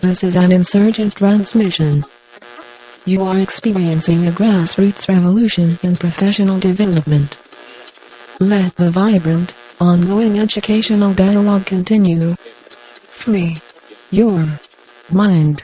This is an insurgent transmission. You are experiencing a grassroots revolution in professional development. Let the vibrant, ongoing educational dialogue continue. Free your mind.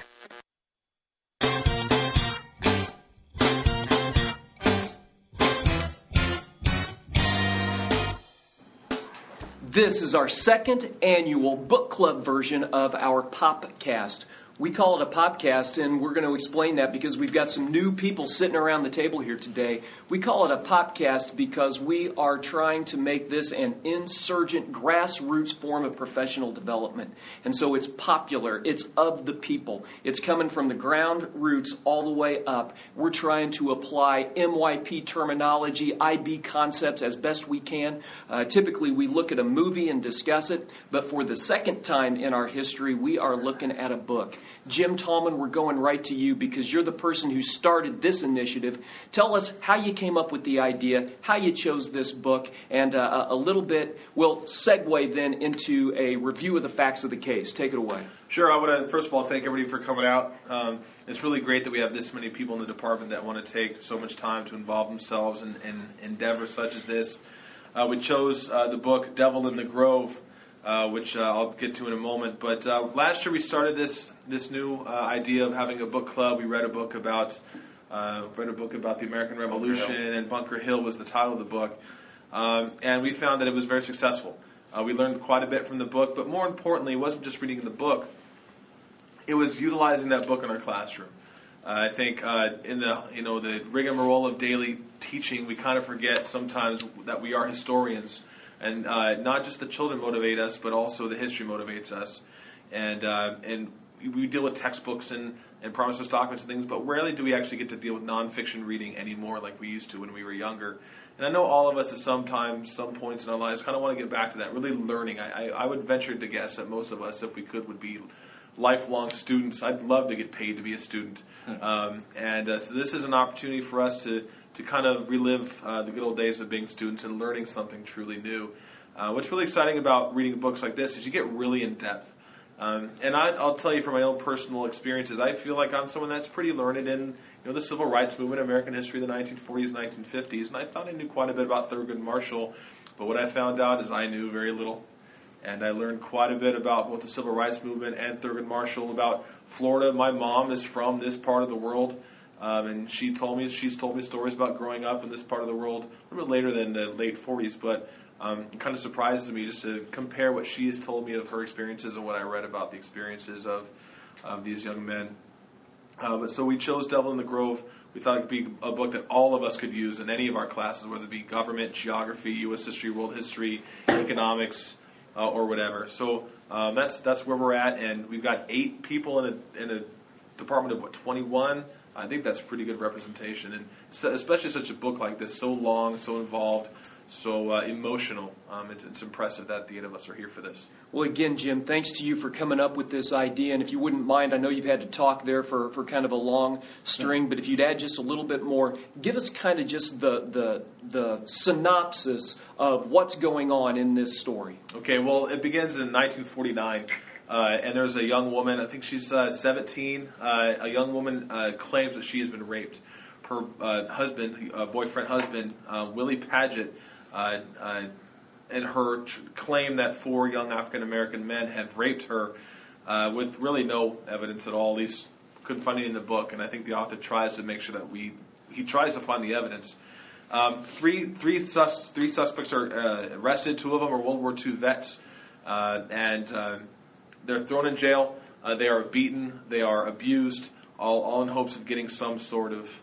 This is our second annual book club version of our Popcast. We call it a Popcast, and we're going to explain that because we've got some new people sitting around the table here today. We call it a Popcast because we are trying to make this an insurgent, grassroots form of professional development. And so it's popular. It's of the people. It's coming from the ground roots all the way up. We're trying to apply MYP terminology, IB concepts as best we can. Typically, we look at a movie and discuss it, but for the second time in our history, we are looking at a book. Jim Tallman, we're going right to you because you're the person who started this initiative. Tell us how you came up with the idea, how you chose this book, and a little bit, we'll segue then into a review of the facts of the case. Take it away. Sure. I want to, first of all, thank everybody for coming out. It's really great that we have this many people in the department that want to take so much time to involve themselves in endeavors such as this. We chose the book Devil in the Grove, which I'll get to in a moment. But last year we started this new idea of having a book club. We read a book about the American Revolution, and Bunker Hill was the title of the book. And we found that it was very successful. We learned quite a bit from the book, but more importantly, it wasn't just reading the book. It was utilizing that book in our classroom. I think in the rigmarole of daily teaching, we kind of forget sometimes that we are historians. And not just the children motivate us, but also the history motivates us. And we deal with textbooks and promises documents and things, but rarely do we actually get to deal with nonfiction reading anymore like we used to when we were younger. And I know all of us at some points in our lives, kind of want to get back to that, really learning. I would venture to guess that most of us, if we could, would be lifelong students. I'd love to get paid to be a student. So this is an opportunity for us to kind of relive the good old days of being students and learning something truly new. What's really exciting about reading books like this is you get really in depth. And I'll tell you from my own personal experiences, I feel like I'm someone that's pretty learned in the civil rights movement, American history of the 1940s, 1950s, and I thought I knew quite a bit about Thurgood Marshall, but what I found out is I knew very little. And I learned quite a bit about both the civil rights movement and Thurgood Marshall, about Florida. My mom is from this part of the world. And she's told me stories about growing up in this part of the world a little bit later than the late 40s, but it kind of surprises me just to compare what she has told me of her experiences and what I read about the experiences of these young men. So we chose Devil in the Grove. We thought it could be a book that all of us could use in any of our classes, whether it be government, geography, U.S. history, world history, economics, or whatever. So that's where we're at, and we've got 8 people in a department of 21. I think that's pretty good representation, and especially such a book like this, so long, so involved, so emotional. It's impressive that the 8 of us are here for this. Well, again, Jim, thanks to you for coming up with this idea, and if you wouldn't mind, I know you've had to talk there for kind of a long string, but if you'd add just a little bit more, give us kind of just the synopsis of what's going on in this story. Okay, well, it begins in 1949. And there's a young woman, I think she's 17, a young woman claims that she has been raped. Her boyfriend husband, Willie Paget, and her claim that 4 young African-American men had raped her with really no evidence at all. At least couldn't find it in the book, and I think the author tries to make sure that he tries to find the evidence. Three suspects are arrested. 2 of them are World War II vets, and they're thrown in jail. They are beaten. They are abused, all in hopes of getting some sort of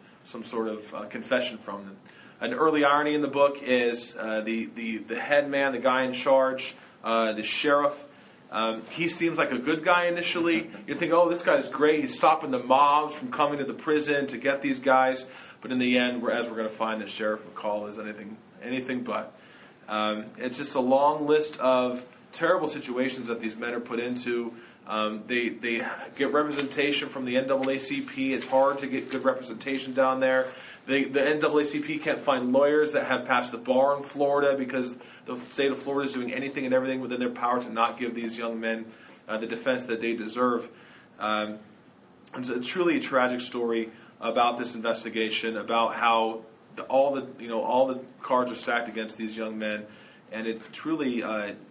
confession from them. An early irony in the book is the head man, the guy in charge, the sheriff. He seems like a good guy initially. You think, oh, this guy's great. He's stopping the mobs from coming to the prison to get these guys. But in the end, as we're going to find, that Sheriff McCall is anything but. It's just a long list of terrible situations that these men are put into. They get representation from the NAACP. It's hard to get good representation down there. The NAACP can't find lawyers that have passed the bar in Florida because the state of Florida is doing anything and everything within their power to not give these young men the defense that they deserve. It's truly a tragic story about this investigation, about how all the cards are stacked against these young men, and it truly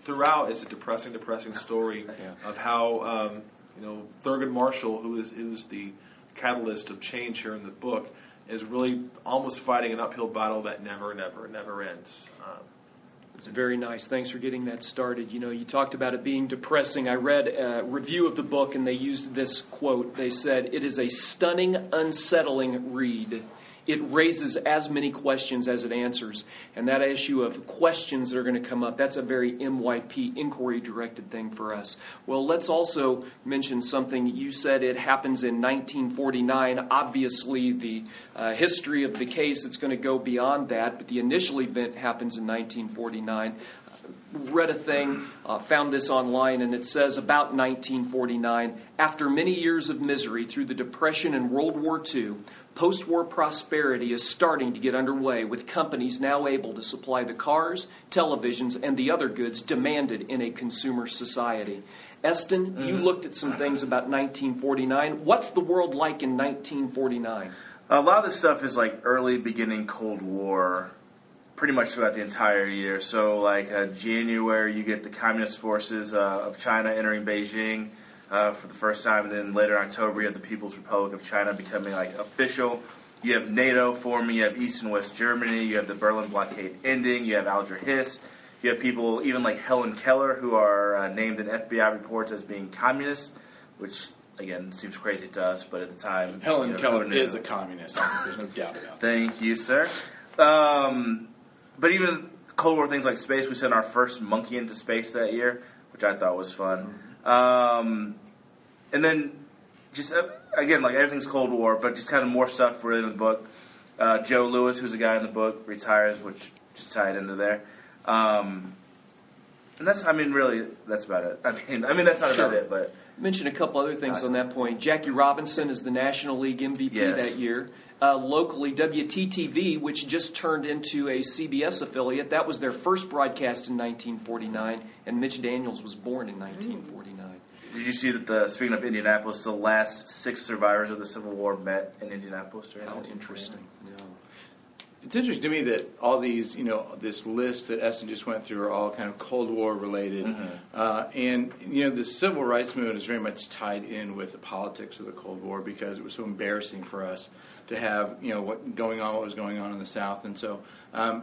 throughout is a depressing story of how Thurgood Marshall, who is the catalyst of change here in the book, is really almost fighting an uphill battle that never ends. It's very nice. Thanks for getting that started. You talked about it being depressing. I read a review of the book, and they used this quote. They said, "It is a stunning, unsettling read. It raises as many questions as it answers." And that issue of questions that are going to come up, that's a very MYP, inquiry-directed thing for us. Well, let's also mention something. You said it happens in 1949. Obviously, the history of the case, it's going to go beyond that, but the initial event happens in 1949. Read a thing, found this online, and it says about 1949, after many years of misery through the Depression and World War II, post-war prosperity is starting to get underway, with companies now able to supply the cars, televisions, and the other goods demanded in a consumer society. Eston, you looked at some things about 1949. What's the world like in 1949? A lot of this stuff is like early beginning Cold War, pretty much throughout the entire year. So like January, you get the Communist forces of China entering Beijing for the first time, and then later in October, you have the People's Republic of China becoming like official. You have NATO forming, you have East and West Germany, you have the Berlin blockade ending, you have Alger Hiss, you have people even like Helen Keller who are named in FBI reports as being communists, which again seems crazy to us, but at the time Helen Keller is a communist. I think there's no doubt about that. Thank you, sir. But even Cold War things like space, we sent our first monkey into space that year, which I thought was fun. And then just, again, like everything's Cold War, but just kind of more stuff really in the book. Joe Lewis, who's a guy in the book, retires, which just tied into there. And that's, really, that's about it. That's not about it, but... Mention a couple other things on that point. Jackie Robinson is the National League MVP that year. Locally, WTTV, which just turned into a CBS affiliate, that was their first broadcast in 1949, and Mitch Daniels was born in 1949. Did you see that speaking of Indianapolis, the last 6 survivors of the Civil War met in Indianapolis during that? How interesting. Yeah. It's interesting to me that all these, this list that Eston just went through are all kind of Cold War related. And the Civil Rights Movement is very much tied in with the politics of the Cold War because it was so embarrassing for us to have, what was going on in the South. And so, I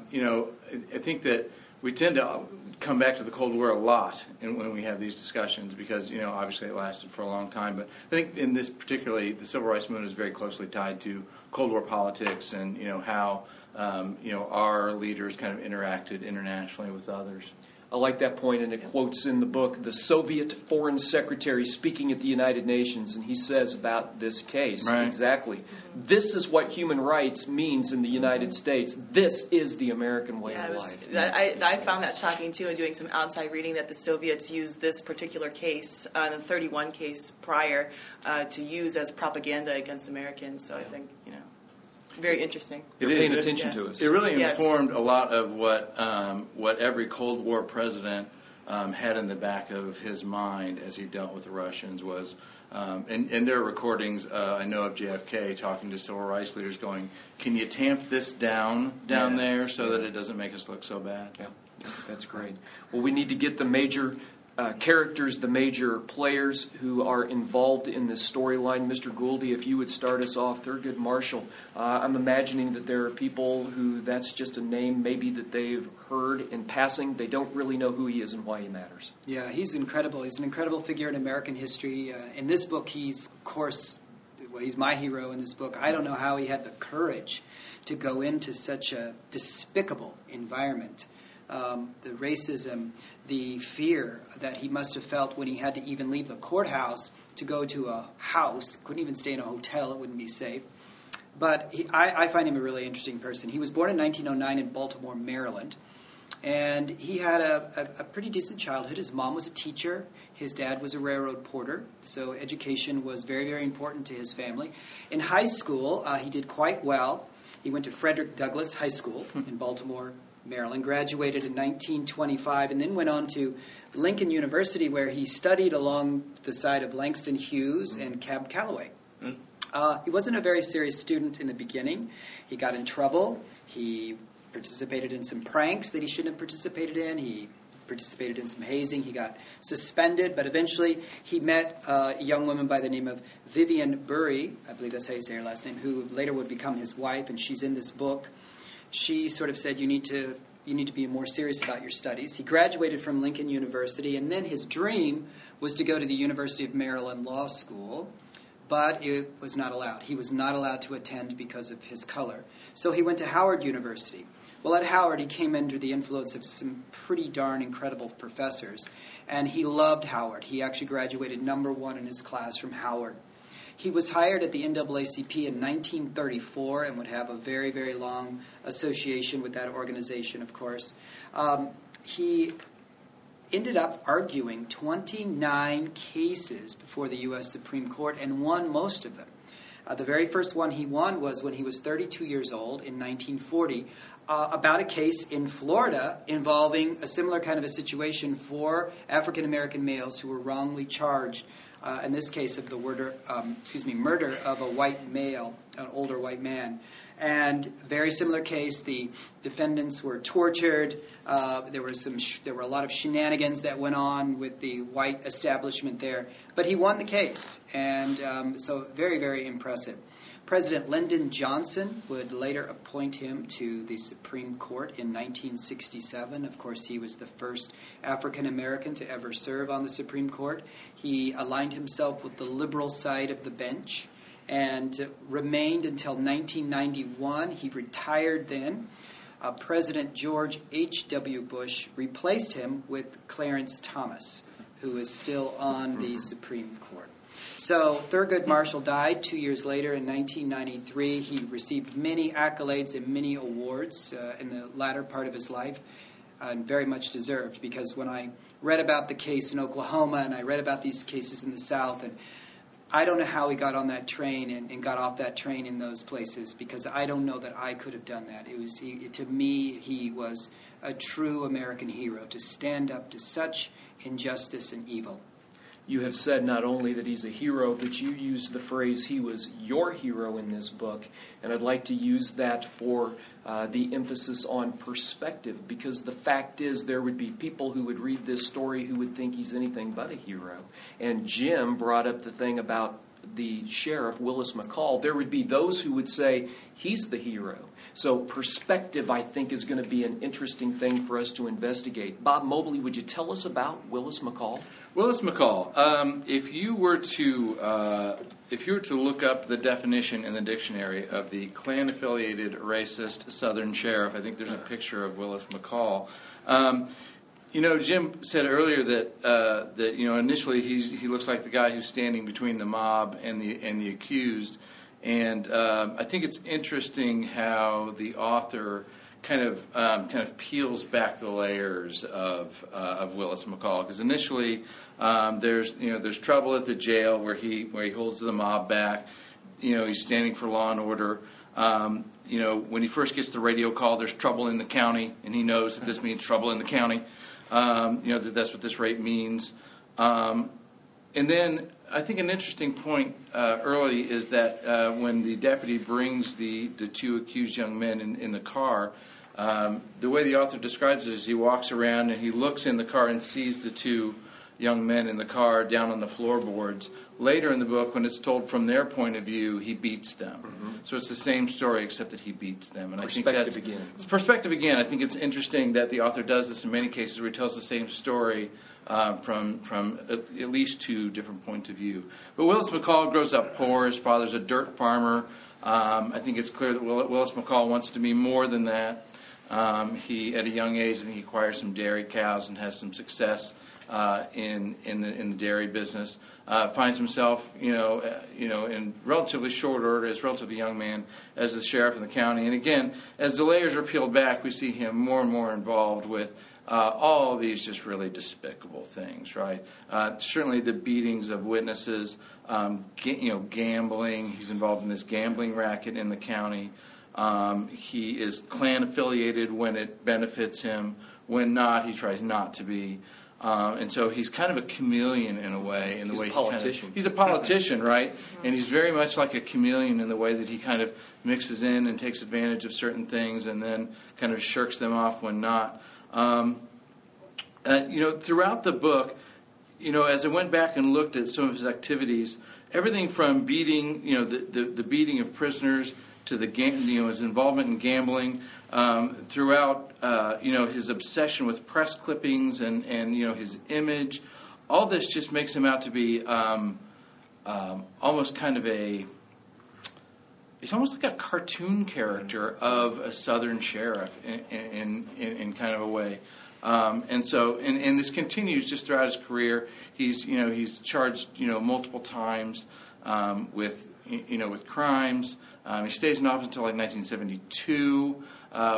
think that we tend to come back to the Cold War a lot when we have these discussions because, obviously it lasted for a long time. But I think in this particularly, the Civil Rights Movement is very closely tied to Cold War politics and, how, our leaders kind of interacted internationally with others. I like that point, and it quotes in the book the Soviet Foreign Secretary speaking at the United Nations, and he says about this case, exactly, this is what human rights means in the United States. This is the American way of life. I found that shocking, too, in doing some outside reading, that the Soviets used this particular case, the 31 case prior, to use as propaganda against Americans. So I think, very interesting. They're paying attention to us. It really informed a lot of what every Cold War president had in the back of his mind as he dealt with the Russians was, and there are recordings, I know of JFK talking to civil rights leaders going, can you tamp this down there so that it doesn't make us look so bad? Yeah, that's great. Well, we need to get the major characters, the major players who are involved in this storyline. Mr. Gouldy, if you would start us off. Thurgood Marshall. I'm imagining that there are people who that's just a name maybe that they've heard in passing. They don't really know who he is and why he matters. Yeah, he's incredible. He's an incredible figure in American history. In this book, he's my hero in this book. I don't know how he had the courage to go into such a despicable environment. The racism, the fear that he must have felt when he had to even leave the courthouse to go to a house. Couldn't even stay in a hotel. It wouldn't be safe. But I find him a really interesting person. He was born in 1909 in Baltimore, Maryland. And he had a pretty decent childhood. His mom was a teacher. His dad was a railroad porter. So education was very, very important to his family. In high school, he did quite well. He went to Frederick Douglass High School in Baltimore, Maryland, graduated in 1925, and then went on to Lincoln University, where he studied along the side of Langston Hughes and Cab Calloway. He wasn't a very serious student in the beginning. He got in trouble. He participated in some pranks that he shouldn't have participated in. He participated in some hazing. He got suspended, but eventually he met a young woman by the name of Vivian Bury, I believe that's how you say her last name, who later would become his wife, and she's in this book. She sort of said, you need to be more serious about your studies. He graduated from Lincoln University, and then his dream was to go to the University of Maryland Law School, but it was not allowed. He was not allowed to attend because of his color. So he went to Howard University. Well, at Howard, he came under the influence of some pretty darn incredible professors, and he loved Howard. He actually graduated number 1 in his class from Howard. He was hired at the NAACP in 1934 and would have a very, very long association with that organization, of course. He ended up arguing 29 cases before the U.S. Supreme Court and won most of them. The very first one he won was when he was 32 years old in 1940, about a case in Florida involving a similar kind of a situation for African-American males who were wrongly charged, in this case of the murder of a white male, an older white man. And very similar case, the defendants were tortured. There were a lot of shenanigans that went on with the white establishment there. But he won the case, and so very, very impressive. President Lyndon Johnson would later appoint him to the Supreme Court in 1967. Of course, he was the first African American to ever serve on the Supreme Court. He aligned himself with the liberal side of the bench and remained until 1991. He retired then. President George H.W. Bush replaced him with Clarence Thomas, who is still on the Supreme Court. So Thurgood Marshall died 2 years later in 1993. He received many accolades and many awards in the latter part of his life, and very much deserved, because when I read about the case in Oklahoma and I read about these cases in the South, and I don't know how he got on that train and got off that train in those places, because I don't know that I could have done that. To me, he was a true American hero to stand up to such injustice and evil. You have said not only that he's a hero, but you used the phrase he was your hero in this book. And I'd like to use that for the emphasis on perspective, because the fact is there would be people who would read this story who would think he's anything but a hero. And Jim brought up the thing about the sheriff, Willis McCall. There would be those who would say he's the hero. So perspective, I think, is going to be an interesting thing for us to investigate. Bob Mobley, would you tell us about Willis McCall? Willis McCall. If you were to look up the definition in the dictionary of the Klan-affiliated racist Southern sheriff, I think there's a picture of Willis McCall. Jim said earlier that initially he looks like the guy who's standing between the mob and the accused. And I think it's interesting how the author kind of peels back the layers of Willis McCall, because initially there's trouble at the jail where he holds the mob back. He's standing for law and order. When he first gets the radio call, there's trouble in the county, and he knows that this means trouble in the county. That's what this rape means. And then I think an interesting point early is that when the deputy brings the two accused young men in the car, the way the author describes it is he walks around and he looks in the car and sees the two young men in the car down on the floorboards. Later in the book, when it's told from their point of view, he beats them. Mm-hmm. So it's the same story, except that he beats them. And perspective again. It's perspective again. I think it's interesting that the author does this in many cases where he tells the same story from at least two different points of view. But Willis McCall grows up poor. His father's a dirt farmer. I think it's clear that Willis McCall wants to be more than that. He, at a young age, I think he acquires some dairy cows and has some success in the dairy business. Finds himself, in relatively short order, as a relatively young man, as the sheriff in the county. And again, as the layers are peeled back, we see him more and more involved with all these just really despicable things, right? Certainly the beatings of witnesses, gambling. He's involved in this gambling racket in the county. He is Klan affiliated when it benefits him. When not, he tries not to be. And so he's kind of a chameleon in a way. In the way he's a politician, right? And he's very much like a chameleon in the way that he kind of mixes in and takes advantage of certain things, and then kind of shirks them off when not. Throughout the book, as I went back and looked at some of his activities, everything from beating, the beating of prisoners to his involvement in gambling, throughout, his obsession with press clippings and his image, all this just makes him out to be almost kind of he's almost like a cartoon character of a Southern sheriff in kind of a way. And this continues just throughout his career. He's charged multiple times with crimes. He stays in office until like 1972,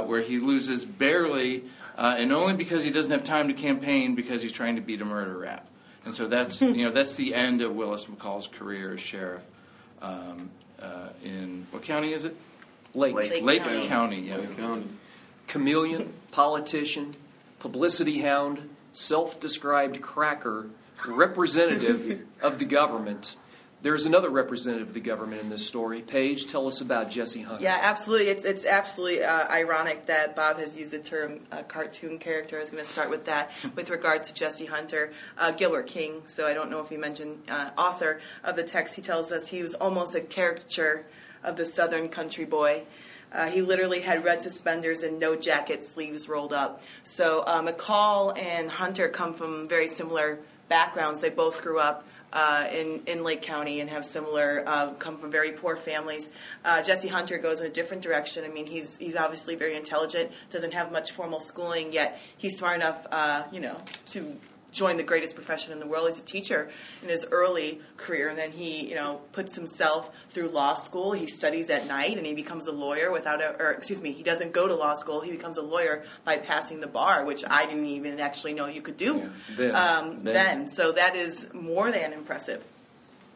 where he loses barely, and only because he doesn't have time to campaign because he's trying to beat a murder rap. And so that's that's the end of Willis McCall's career as sheriff. In what county is it? Lake County. Yeah. Lake County. Chameleon, politician, publicity hound, self-described cracker, representative of the government. There's another representative of the government in this story. Paige, tell us about Jesse Hunter. Yeah, absolutely. It's absolutely ironic that Bob has used the term cartoon character. I was going to start with that with regard to Jesse Hunter. Gilbert King, so I don't know if he mentioned author of the text. He tells us he was almost a caricature of the Southern country boy. He literally had red suspenders and no jacket, sleeves rolled up. So McCall and Hunter come from very similar backgrounds. They both grew up in Lake County and have similar, come from very poor families. Jesse Hunter goes in a different direction. I mean, he's obviously very intelligent, doesn't have much formal schooling, yet he's smart enough, to join the greatest profession in the world. He's a teacher in his early career, and then he, puts himself through law school. He studies at night, and he becomes a lawyer he doesn't go to law school. He becomes a lawyer by passing the bar, which I didn't even actually know you could do then. So that is more than impressive.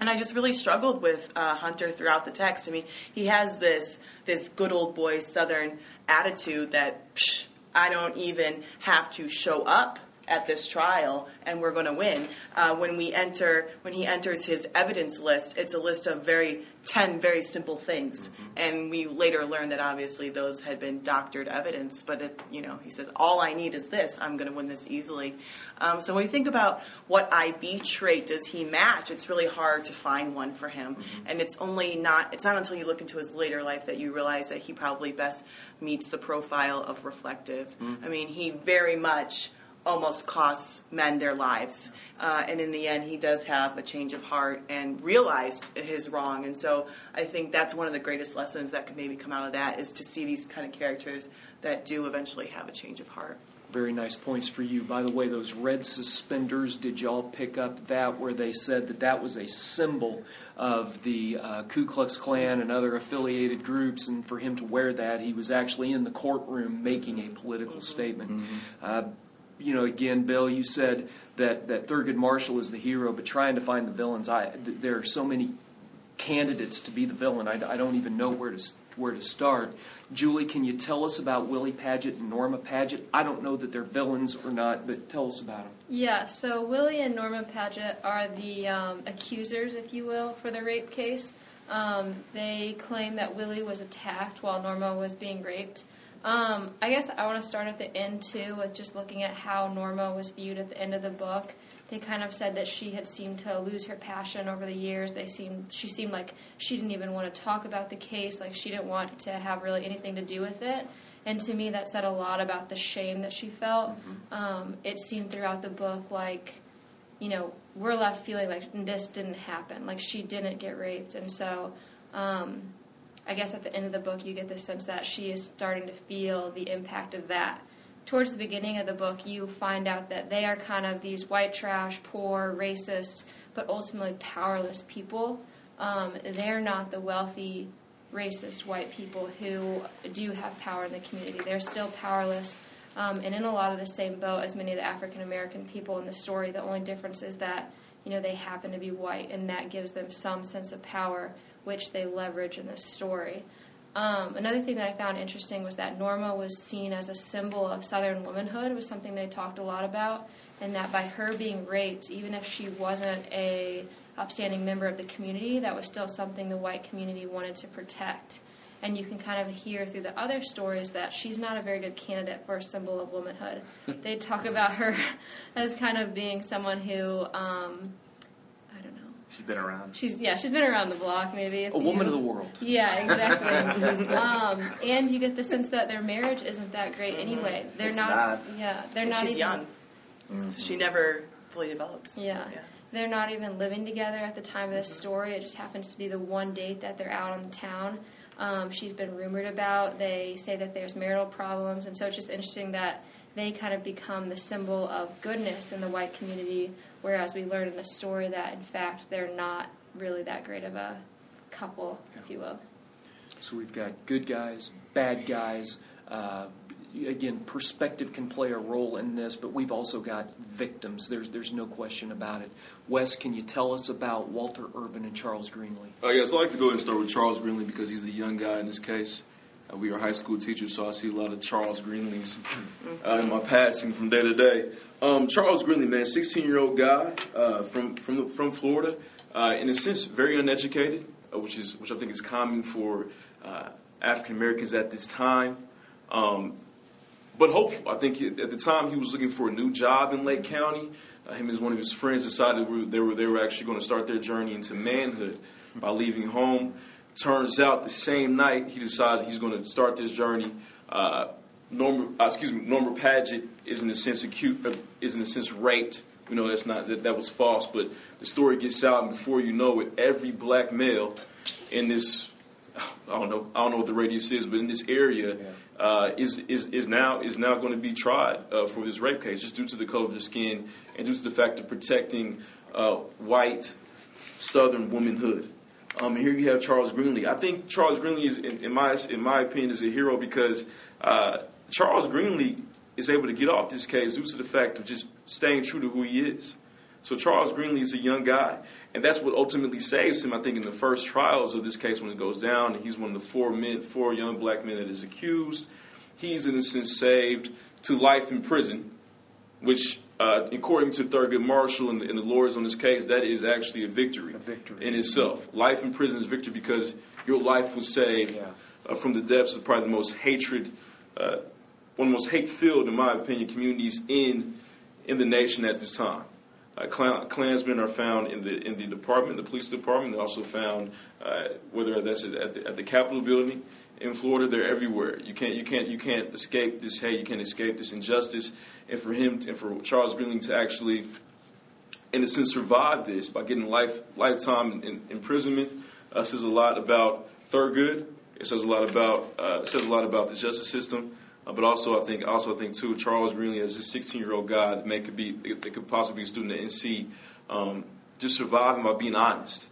And I just really struggled with Hunter throughout the text. I mean, he has this good old boy Southern attitude that I don't even have to show up at this trial, and we're going to win. When he enters his evidence list, it's a list of 10 very simple things, and we later learned that obviously those had been doctored evidence. But he says, all I need is this. I'm going to win this easily. So when you think about what IB trait does he match, it's really hard to find one for him. And it's not until you look into his later life that you realize that he probably best meets the profile of reflective. I mean, he very much almost costs men their lives. And in the end, he does have a change of heart and realized his wrong. And so I think that's one of the greatest lessons that could maybe come out of that, is to see these kind of characters that do eventually have a change of heart. Very nice points for you. By the way, those red suspenders, did y'all pick up that where they said that was a symbol of the Ku Klux Klan and other affiliated groups, and for him to wear that, he was actually in the courtroom making a political statement. Again, Bill, you said that Thurgood Marshall is the hero, but trying to find the villains, there are so many candidates to be the villain. I don't even know where to start. Julie, can you tell us about Willie Paget and Norma Paget? I don't know that they're villains or not, but tell us about them. Yeah, so Willie and Norma Paget are the accusers, if you will, for the rape case. They claim that Willie was attacked while Norma was being raped. I guess I want to start at the end, too, with just looking at how Norma was viewed at the end of the book. They kind of said that she had seemed to lose her passion over the years. She seemed like she didn't even want to talk about the case, like she didn't want to have really anything to do with it. And to me, that said a lot about the shame that she felt. It seemed throughout the book like, we're left feeling like this didn't happen, like she didn't get raped. And so I guess at the end of the book, you get the sense that she is starting to feel the impact of that. Towards the beginning of the book, you find out that they are kind of these white trash, poor, racist, but ultimately powerless people. They're not the wealthy, racist white people who do have power in the community. They're still powerless and in a lot of the same boat as many of the African-American people in the story. The only difference is that, they happen to be white, and that gives them some sense of power, which they leverage in this story. Another thing that I found interesting was that Norma was seen as a symbol of Southern womanhood. It was something they talked a lot about, and that by her being raped, even if she wasn't a upstanding member of the community, that was still something the white community wanted to protect. And you can kind of hear through the other stories that she's not a very good candidate for a symbol of womanhood. They talk about her as kind of being someone who, I don't know. She's been around. She's been around the block, maybe. A woman of the world. Yeah, exactly. And you get the sense that their marriage isn't that great anyway. They're It's not. not. Yeah, they're And not. she's even, young. She never fully develops. Yeah. They're not even living together at the time of this story. It just happens to be the one date that they're out on the town. She's been rumored about. They say that there's marital problems, and so it's just interesting that they kind of become the symbol of goodness in the white community, whereas we learn in the story that, in fact, they're not really that great of a couple, if you will. So we've got good guys, bad guys. Again, perspective can play a role in this, but we've also got victims. There's no question about it. Wes, can you tell us about Walter Urban and Charles Greenlee? Yes, I'd like to go ahead and start with Charles Greenlee because he's the young guy in this case. We are high school teachers, so I see a lot of Charles Greenlees in my passing from day to day. Charles Greenlee, man, 16-year-old guy from Florida, in a sense, very uneducated, which I think is common for African Americans at this time. But hopeful. I think at the time he was looking for a new job in Lake County. Him and one of his friends decided they were actually going to start their journey into manhood by leaving home. Turns out the same night he decides he's going to start this journey. Norma Paget is in a sense raped. We know that was false, but the story gets out, and before you know it, every black male in this I don't know what the radius is, but in this area. Is now going to be tried for this rape case just due to the color of their skin and due to the fact of protecting white Southern womanhood. And here you have Charles Greenlee. I think Charles Greenlee is, in my opinion, is a hero because Charles Greenlee is able to get off this case due to the fact of just staying true to who he is. So Charles Greenlee is a young guy, and that's what ultimately saves him, I think, in the first trials of this case when it goes down. And he's one of the four young black men that is accused. He's, in a sense, saved to life in prison, which, according to Thurgood Marshall and the lawyers on this case, that is actually a victory in itself. Life in prison is a victory because your life was saved from the depths of probably the most hatred, one of the most hate-filled, in my opinion, communities in the nation at this time. Klansmen are found in the department, the police department. They're also found, whether that's at the Capitol building in Florida. They're everywhere. You can't escape this hate. You can't escape this injustice. And for Charles Greenlee to actually, in a sense, survive this by getting lifetime imprisonment says a lot about Thurgood. It says a lot about the justice system. But also I think too, Charles Greenlee as a 16-year-old guy that could possibly be a student at NC, just surviving by being honest.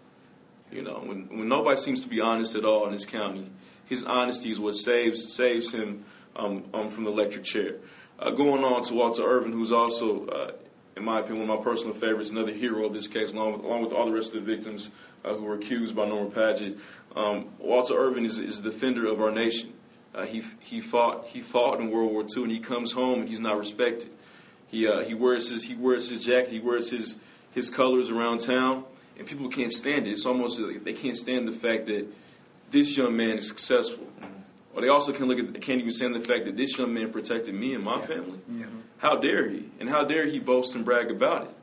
You know, when nobody seems to be honest at all in this county, his honesty is what saves him from the electric chair. Going on to Walter Irvin, who's also, in my opinion, one of my personal favorites, another hero of this case, along with all the rest of the victims who were accused by Norma Paget. Walter Irvin is a defender of our nation. He fought in World War II, and he comes home and he's not respected. He wears his jacket, he wears his colors around town, and people can't stand it. It's almost like they can't stand the fact that this young man is successful. Or they also can't even stand the fact that this young man protected me and my family. Yeah. How dare he? And how dare he boast and brag about it?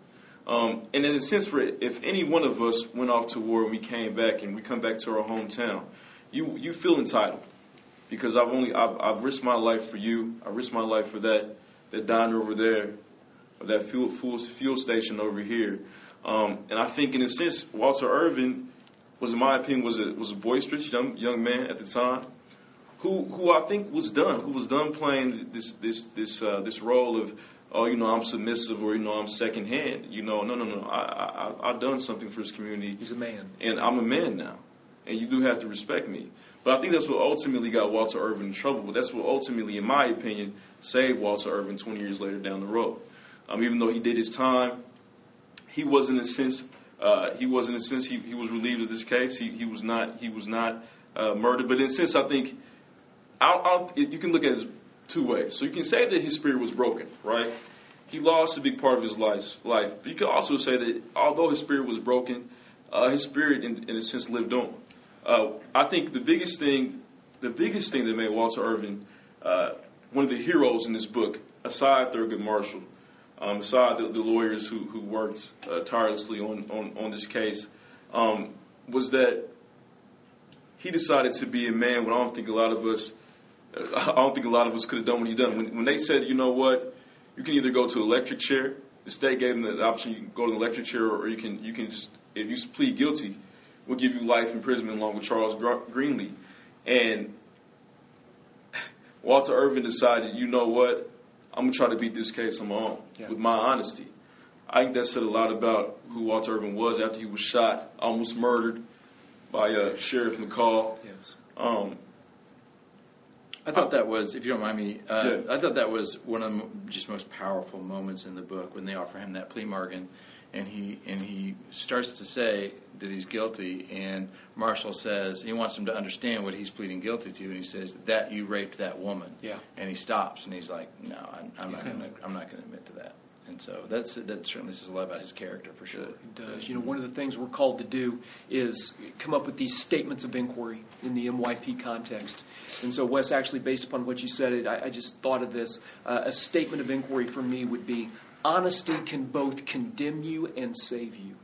And in a sense, if any one of us went off to war and we came back and we come back to our hometown, you feel entitled. Because I've risked my life for you. I risked my life for that diner over there, or that fuel station over here. And I think, in a sense, Walter Irvin was, in my opinion, was a boisterous young man at the time, who I think was done playing this role of, I'm submissive, or I'm secondhand. No. I've done something for this community. He's a man, and I'm a man now, and you do have to respect me. But I think that's what ultimately got Walter Irvin in trouble. But that's what ultimately, in my opinion, saved Walter Irvin 20 years later down the road. Even though he did his time, he was in a sense he was relieved of this case. He was not murder. But in a sense, I think you can look at it two ways. So you can say that his spirit was broken, right? He lost a big part of his life. But you can also say that although his spirit was broken, his spirit, in a sense, lived on. I think the biggest thing that made Walter Irvin one of the heroes in this book, aside Thurgood Marshall, aside the lawyers who worked tirelessly on this case, was that he decided to be a man when I don't think a lot of us could have done what he done. When they said, you know what, you can either go to an electric chair. The state gave him the option: you can go to an electric chair, or you can just, if you plead guilty, we'll give you life imprisonment along with Charles Greenlee. And Walter Irvin decided, you know what, I'm going to try to beat this case on my own with my honesty. I think that said a lot about who Walter Irvin was after he was shot, almost murdered by Sheriff McCall. Yes. I thought that was, if you don't mind me, I thought that was one of the just most powerful moments in the book when they offer him that plea bargain, and he starts to say that he's guilty, and Marshall says he wants him to understand what he's pleading guilty to, and he says that you raped that woman. Yeah. And he stops, and he's like, no, I'm not going to admit to that. And so that certainly says a lot about his character, for sure. It does. You know, one of the things we're called to do is come up with these statements of inquiry in the MYP context. And so, Wes, actually, based upon what you said, I just thought of this. A statement of inquiry for me would be, honesty can both condemn you and save you.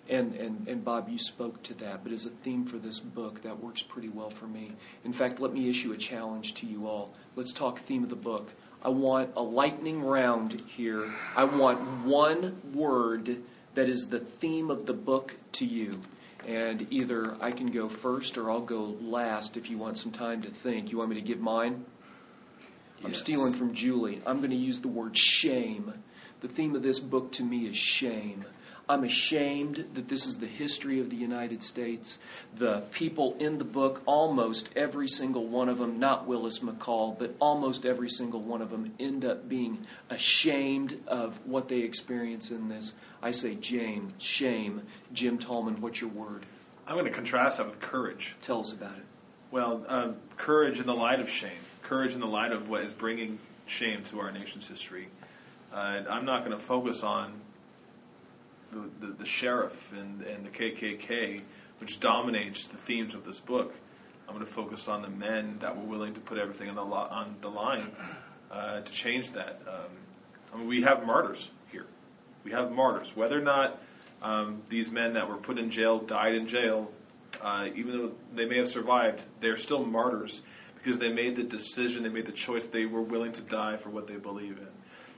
And Bob, you spoke to that, but as a theme for this book, that works pretty well for me. In fact, let me issue a challenge to you all. Let's talk theme of the book. I want a lightning round here. I want one word that is the theme of the book to you. And either I can go first or I'll go last if you want some time to think. You want me to give mine? Yes. I'm stealing from Julie. I'm going to use the word shame. The theme of this book to me is shame. I'm ashamed that this is the history of the United States. The people in the book, almost every single one of them, not Willis McCall, but almost every single one of them end up being ashamed of what they experience in this. I say shame. Jim Tallman, what's your word? I'm going to contrast that with courage. Tell us about it. Well, courage in the light of shame. Courage in the light of what is bringing shame to our nation's history. I'm not going to focus on the sheriff and the KKK, which dominates the themes of this book. I'm going to focus on the men that were willing to put everything on the line to change that. We have martyrs here. We have martyrs. Whether or not these men that were put in jail died in jail, even though they may have survived, they're still martyrs because they made the decision, they made the choice, they were willing to die for what they believe in.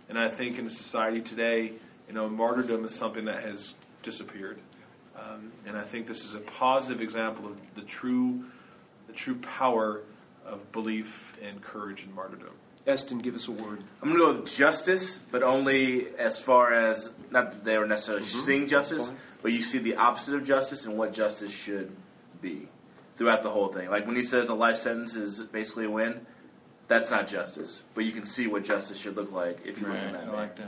And I think in society today, martyrdom is something that has disappeared, and I think this is a positive example of the true power of belief and courage and martyrdom. Eston, give us a word. I'm going to go with justice, but only as far as, not that they were necessarily seeing justice, but you see the opposite of justice and what justice should be throughout the whole thing. Like when he says a life sentence is basically a win, that's not justice, but you can see what justice should look like if you look at that. I like that.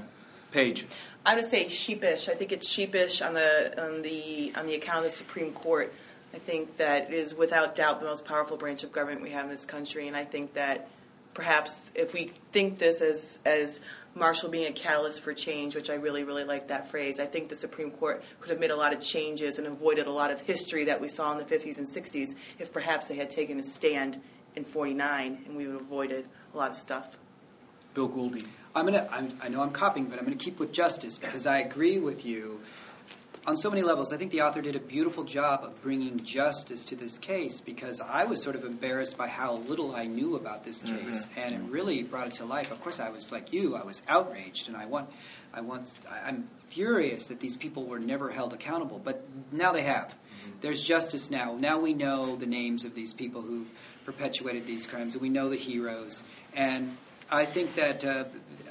Paige. I would say sheepish. I think it's sheepish on the account of the Supreme Court. I think that it is without doubt the most powerful branch of government we have in this country, and I think that perhaps if we think this as Marshall being a catalyst for change, which I really, really like that phrase, I think the Supreme Court could have made a lot of changes and avoided a lot of history that we saw in the 50s and 60s if perhaps they had taken a stand in 49, and we would have avoided a lot of stuff. Bill Gouldy. I know I'm copying, but I'm going to keep with justice because I agree with you on so many levels. I think the author did a beautiful job of bringing justice to this case because I was sort of embarrassed by how little I knew about this case, and it really brought it to life. Of course, I was like you. I was outraged, and I'm furious that these people were never held accountable, but now they have. There's justice now. Now we know the names of these people who perpetuated these crimes, and we know the heroes, and I think that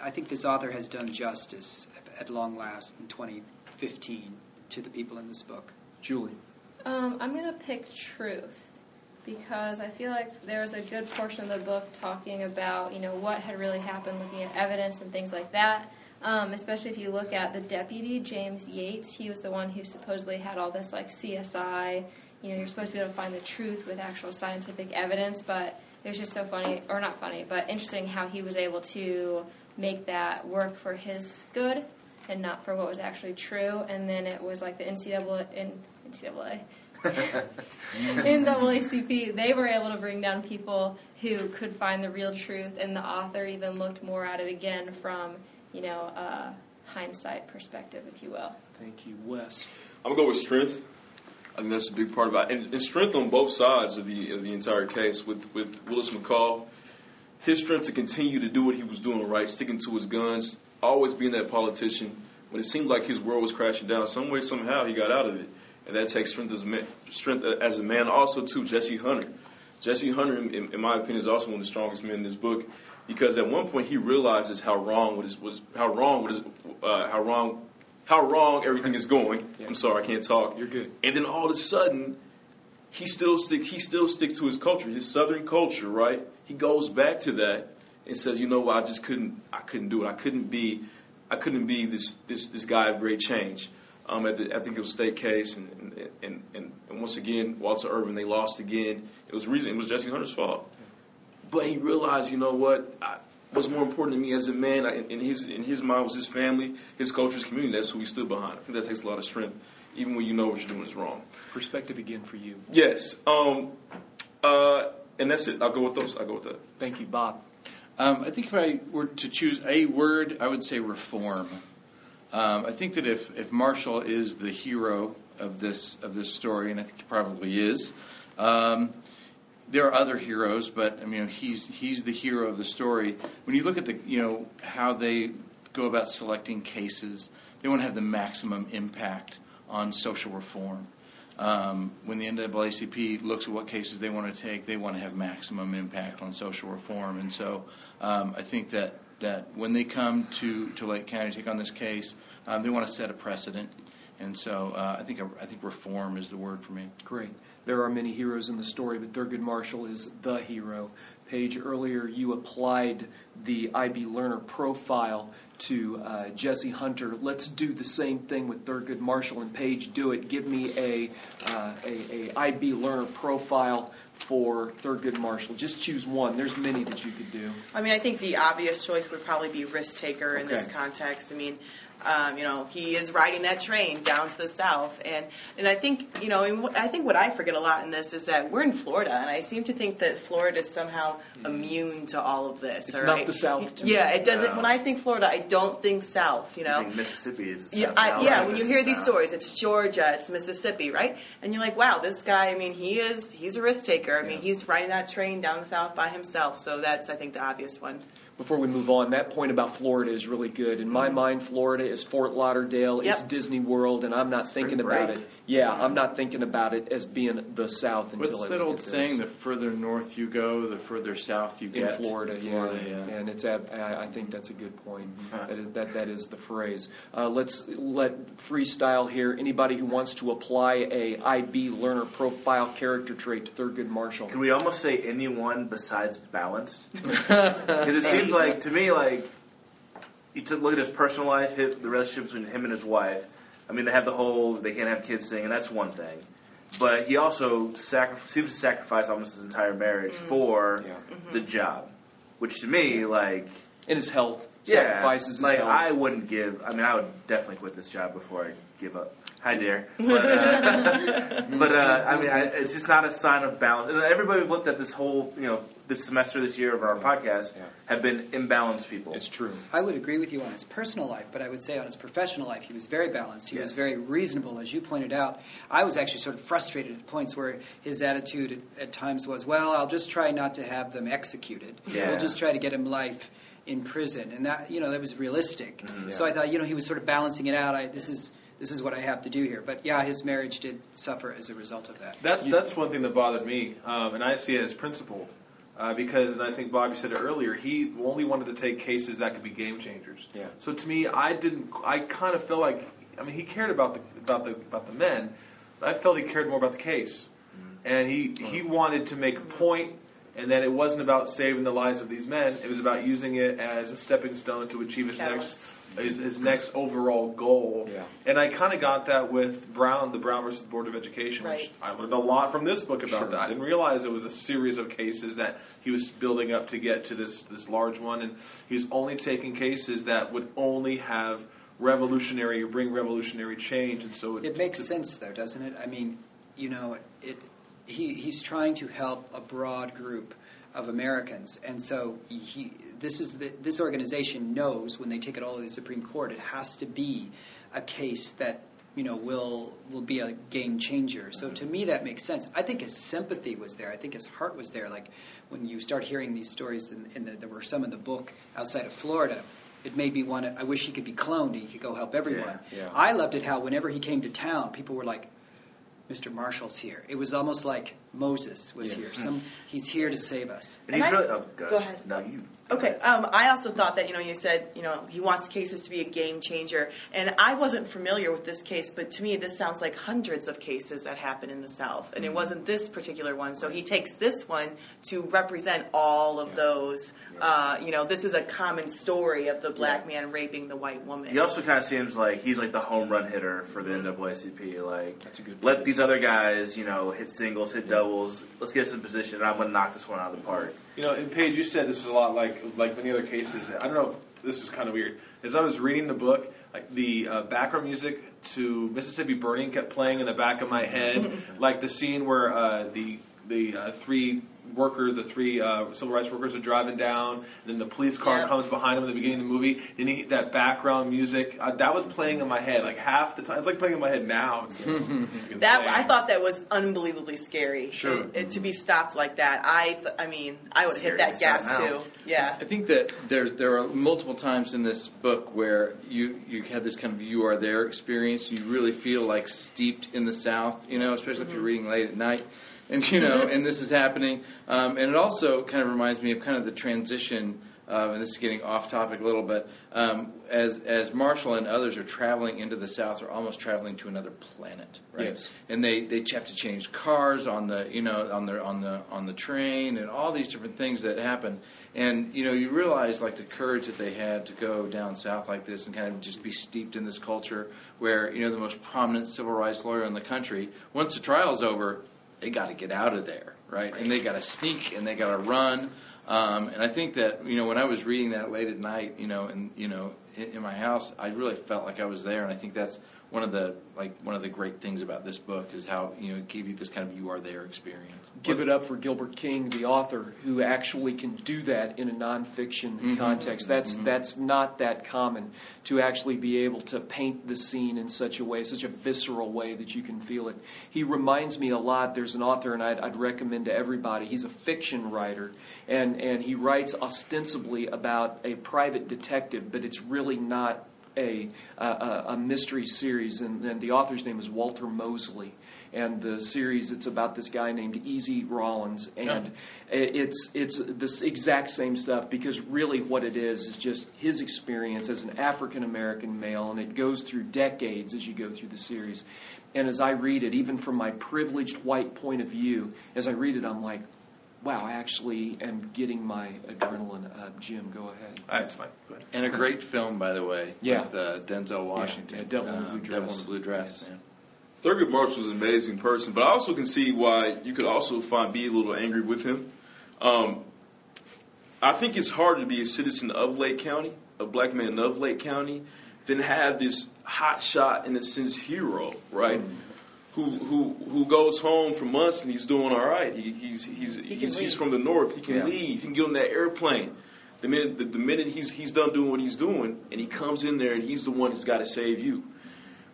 I think this author has done justice at long last in 2015 to the people in this book. Julie. I'm going to pick truth because I feel like there's a good portion of the book talking about what had really happened, looking at evidence and things like that. Especially if you look at the deputy, James Yates, he was the one who supposedly had all this like CSI you're supposed to be able to find the truth with actual scientific evidence, but it was just so funny, or not funny, but interesting how he was able to make that work for his good and not for what was actually true. And then it was like the NAACP, they were able to bring down people who could find the real truth, and the author even looked more at it again from, a hindsight perspective, if you will. Thank you, Wes. I'm going to go with strength. I think that's a big part about it. And strength on both sides of the entire case. With Willis McCall, his strength to continue to do what he was doing, right, sticking to his guns, always being that politician. When it seemed like his world was crashing down, some way, somehow, he got out of it. And that takes strength as a man. Also, too, Jesse Hunter. Jesse Hunter, in my opinion, is also one of the strongest men in this book, because at one point he realizes how wrong everything is going. Yeah. I'm sorry, I can't talk. You're good. And then all of a sudden, he still sticks to his culture, his Southern culture, right? He goes back to that and says, you know what, I couldn't do it. I couldn't be this guy of great change. I think it was a state case, and once again, Walter Irvin, they lost again. It was Jesse Hunter's fault. But he realized, you know what, what's more important to me as a man, in his mind, was his family, his culture, his community. That's who he stood behind. I think that takes a lot of strength, even when you know what you're doing is wrong. Perspective again for you. Yes. And that's it. I'll go with those. I'll go with that. Thank you, Bob. I think if I were to choose a word, I would say reform. I think that if Marshall is the hero of this story, and I think he probably is, there are other heroes, but he's the hero of the story. When you look at how they go about selecting cases, they want to have the maximum impact on social reform. When the NAACP looks at what cases they want to take, they want to have maximum impact on social reform, and so I think that when they come to Lake County to take on this case, they want to set a precedent, and so I think reform is the word for me. Great. There are many heroes in the story, but Thurgood Marshall is the hero. Paige, earlier you applied the IB Learner profile to Jesse Hunter. Let's do the same thing with Thurgood Marshall. And Paige, do it. Give me a IB Learner profile for Thurgood Marshall. Just choose one. There's many that you could do. I think the obvious choice would probably be risk taker in this context. He is riding that train down to the south, and I think I think what I forget a lot in this is that we're in Florida, and I seem to think that Florida is somehow immune to all of this. It's not the South. To me. It doesn't. When I think Florida, I don't think South. I think Mississippi is. The South. When you hear these stories, it's Georgia, it's Mississippi, right? And you're like, wow, this guy. He's a risk taker. He's riding that train down the south by himself. So that's, I think, the obvious one. Before we move on, that point about Florida is really good. In my mind, Florida is Fort Lauderdale, it's Disney World, and I'm not thinking about it. I'm not thinking about it as being the South until What's that old saying? The further north you go, the further south you get. In Florida, and it's. I think that's a good point. That is the phrase. Let's let freestyle here. Anybody who wants to apply a IB Learner profile character trait to Thurgood Marshall. Can we almost say anyone besides balanced? Because it seems like, to me, you look at his personal life, the relationship between him and his wife. They have they can't have kids thing, and that's one thing. But he also seems to sacrifice almost his entire marriage for the job, which to me, and his health, sacrifices his health. I wouldn't give. I would definitely quit this job before I give up. Hi, dear. But it's just not a sign of balance. And everybody we've looked at this whole, this semester, this year of our podcast, have been imbalanced people. It's true. I would agree with you on his personal life, but I would say on his professional life, he was very balanced. He was very reasonable, as you pointed out. I was actually sort of frustrated at points where his attitude at times was, well, I'll just try not to have them executed. Yeah. We'll just try to get him life in prison. And that, that was realistic. Mm-hmm. So I thought, he was sort of balancing it out. This is what I have to do here. But his marriage did suffer as a result of that. That's one thing that bothered me, and I see it as principled. Because, and I think Bobby said it earlier, he only wanted to take cases that could be game changers. Yeah. So to me, I kind of felt like, he cared about the men, but I felt he cared more about the case. And he wanted to make a point, and that it wasn't about saving the lives of these men. It was about using it as a stepping stone to achieve his next his next overall goal. Yeah. And I kind of got that with Brown, the Brown versus Board of Education, which Right. I learned a lot from this book about Sure. that. I didn't realize it was a series of cases that he was building up to get to this large one, and he's only taking cases that would only have revolutionary or bring revolutionary change, and so It makes sense, though, doesn't it? I mean, he's trying to help a broad group of Americans, and so this organization knows when they take it all to the Supreme Court, it has to be a case that will be a game changer. So to me, that makes sense. I think his sympathy was there. I think his heart was there. Like when you start hearing these stories, there were some in the book outside of Florida. It made me want to. I wish he could be cloned. He could go help everyone. Yeah. I loved it how whenever he came to town, people were like, Mr. Marshall's here. It was almost like Moses was here. He's here to save us. And he's really. Oh, Go ahead. No, you. Okay. I also thought that, you said, he wants cases to be a game changer. And I wasn't familiar with this case, but to me, this sounds like hundreds of cases that happen in the South. And it wasn't this particular one. So he takes this one to represent all of those. This is a common story of the black man raping the white woman. He also kind of seems like he's like the home run hitter for the NAACP. Like, That's a good let point. these other guys, hit singles, hit doubles. Let's get us in position, and I'm going to knock this one out of the park. And Paige, you said this was a lot like many other cases. I don't know if this is kind of weird. As I was reading the book, like the background music to Mississippi Burning kept playing in the back of my head, like the scene where the three civil rights workers are driving down, and then the police car comes behind them at the beginning of the movie. Then that background music that was playing in my head like half the time. It's like playing in my head now. I thought that was unbelievably scary. Sure. To be stopped like that. I would have hit that gas too. Yeah. I think that there are multiple times in this book where you had this kind of you are there experience. You really feel like steeped in the South, especially if you're reading late at night. And and this is happening, and it also kind of reminds me of kind of the transition. And this is getting off topic a little bit. As Marshall and others are traveling into the South, they're almost traveling to another planet, right? Yes. And they have to change cars on the on the train and all these different things that happen. And you realize like the courage that they had to go down south like this and kind of just be steeped in this culture where the most prominent civil rights lawyer in the country, once the trial's over, they got to get out of there, right? And they got to sneak and they got to run. And I think that when I was reading that late at night, in my house, I really felt like I was there. And I think that's one of the great things about this book is how it gave you this kind of you are there experience. Give it up for Gilbert King, the author, who actually can do that in a nonfiction context. That's not that common, to actually be able to paint the scene in such a way, such a visceral way that you can feel it. He reminds me a lot. There's an author, and I'd recommend to everybody. He's a fiction writer, and he writes ostensibly about a private detective, but it's really not a mystery series, and the author's name is Walter Mosley. And the series, it's about this guy named Easy Rollins, and it's this exact same stuff, because really what it is just his experience as an African-American male, and it goes through decades as you go through the series. And as I read it, even from my privileged white point of view, as I read it, I'm like, wow, I actually am getting my adrenaline up. Jim, go ahead. That's fine. Go ahead. And a great film, by the way, Yeah. with Denzel Washington. Yeah, Devil in the Blue Dress. Devil in the Blue Dress. Yes. Yeah. Thurgood Marshall was an amazing person, but I also can see why you could also be a little angry with him. I think it's harder to be a citizen of Lake County, a black man of Lake County, than have this hot shot, in a sense, hero, right? Who goes home for months and he's doing all right. He's from the north. He can leave. He can get on that airplane. The minute he's done doing what he's doing, and he comes in there and he's the one that's got to save you.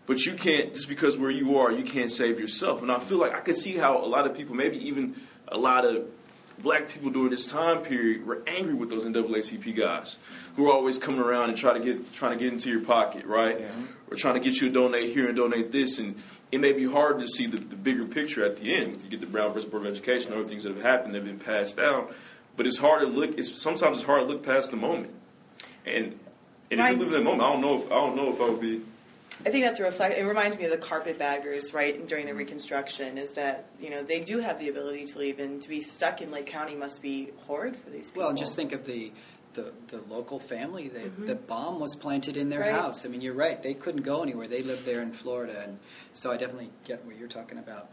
But you can't, just because where you are, you can't save yourself. And I feel like I could see how a lot of people, maybe even a lot of black people during this time period, were angry with those NAACP guys who are always coming around and trying to get into your pocket, right? Yeah. Or trying to get you to donate here and donate this. And it may be hard to see the bigger picture at the end. You get the Brown versus Board of Education, other things that have happened that have been passed down. But it's hard to look. Sometimes it's hard to look past the moment. And if you live in that moment, I don't know if I would be. I think that's a reflect. It reminds me of the carpetbaggers, right, during the Reconstruction, is that they do have the ability to leave, and to be stuck in Lake County must be horrid for these people. Well, and just think of the the local family. The bomb was planted in their Right. house. I mean, you're right. They couldn't go anywhere. They lived there in Florida, and so I definitely get what you're talking about.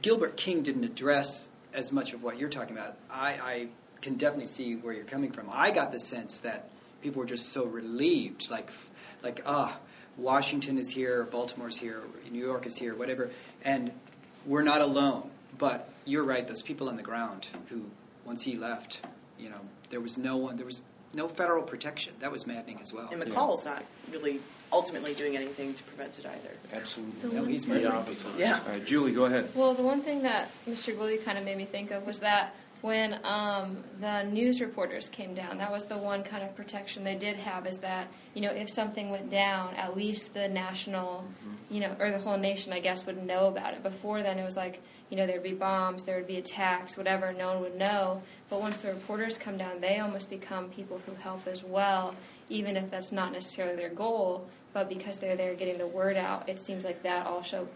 Gilbert King didn't address as much of what you're talking about. I can definitely see where you're coming from. I got the sense that people were just so relieved, like Washington is here, Baltimore's here, New York is here, whatever, and we're not alone. But you're right; those people on the ground who, once he left, there was no one. There was no federal protection. That was maddening as well. And McCall's not really ultimately doing anything to prevent it either. Absolutely. No, he's murdering people. Yeah. All right, Julie, go ahead. Well, the one thing that Mr. Goldie kind of made me think of was that when the news reporters came down, that was the one kind of protection they did have, is that, if something went down, at least the national, or the whole nation, I guess, would know about it. Before then, it was like, there'd be bombs, there would be attacks, whatever, no one would know. But once the reporters come down, they almost become people who help as well, even if that's not necessarily their goal. But because they're there getting the word out, it seems like that also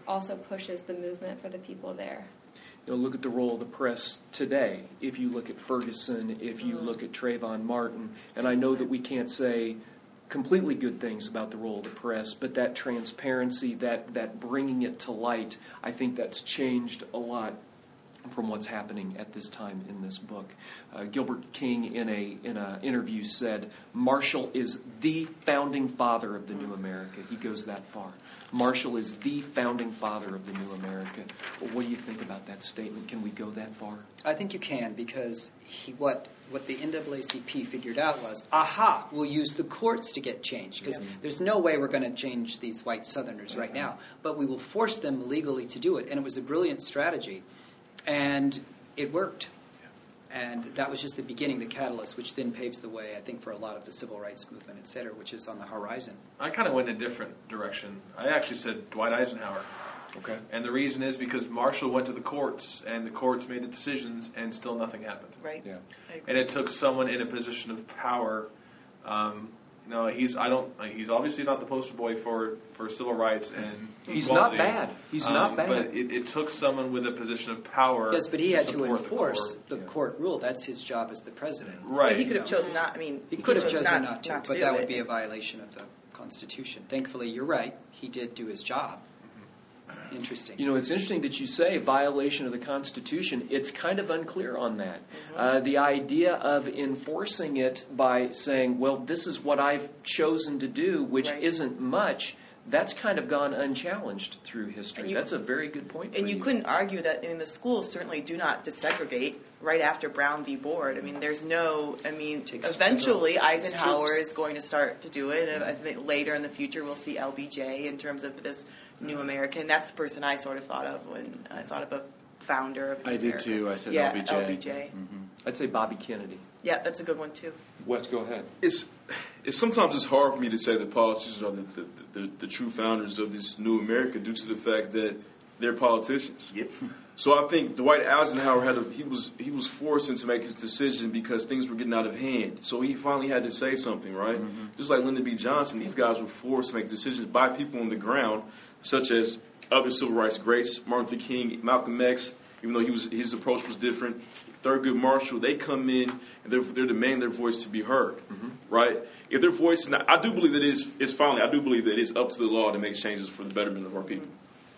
pushes the movement for the people there. Look at the role of the press today. If you look at Ferguson, if you look at Trayvon Martin, and I know that we can't say completely good things about the role of the press, but that transparency, that bringing it to light, I think that's changed a lot from what's happening at this time in this book. Gilbert King, in a interview, said, Marshall is the founding father of the new America. He goes that far. Marshall is the founding father of the new America. Well, what do you think about that statement? Can we go that far? I think you can, because what the NAACP figured out was, we'll use the courts to get change, because there's no way we're going to change these white Southerners right now, but we will force them legally to do it. And it was a brilliant strategy, and it worked. And that was just the beginning, the catalyst, which then paves the way, I think, for a lot of the civil rights movement, et cetera, which is on the horizon. I kind of went in a different direction. I actually said Dwight Eisenhower. Okay. And the reason is because Marshall went to the courts, and the courts made the decisions, and still nothing happened. Right. Yeah. And it took someone in a position of power. He's obviously not the poster boy for civil rights and He's equality. not bad. He's not bad. But it took someone with a position of power. Yes, but he had to support enforce the the court rule. That's his job as the president. Right. But he could have chosen not. He could have chosen not to, but do that would it. be a violation of the Constitution. Thankfully, you're right. He did do his job. Interesting. It's interesting that you say violation of the Constitution. It's kind of unclear on that. The idea of enforcing it by saying, well, this is what I've chosen to do, which isn't much, that's kind of gone unchallenged through history. That's a very good point. And you couldn't argue that. The schools certainly do not desegregate right after Brown v. Board. Eventually Eisenhower is going to start to do it. And I think later in the future we'll see LBJ in terms of this new America. And that's the person I sort of thought of when I thought of a founder of I America. did too. I said LBJ. Mm-hmm. I'd say Bobby Kennedy. Yeah, that's a good one too. Wes, go ahead. It's sometimes it's hard for me to say that politicians are the true founders of this new America due to the fact that they're politicians. Yep. So I think Dwight Eisenhower he was forced into make his decision because things were getting out of hand. So he finally had to say something, right? Mm-hmm. Just like Lyndon B. Johnson, these guys were forced to make decisions by people on the ground, such as other civil rights greats, Martin Luther King, Malcolm X. Even though his approach was different, Thurgood Marshall, they come in and they're demanding their voice to be heard, right? If their voice, I do believe that I do believe that it's up to the law to make changes for the betterment of our people.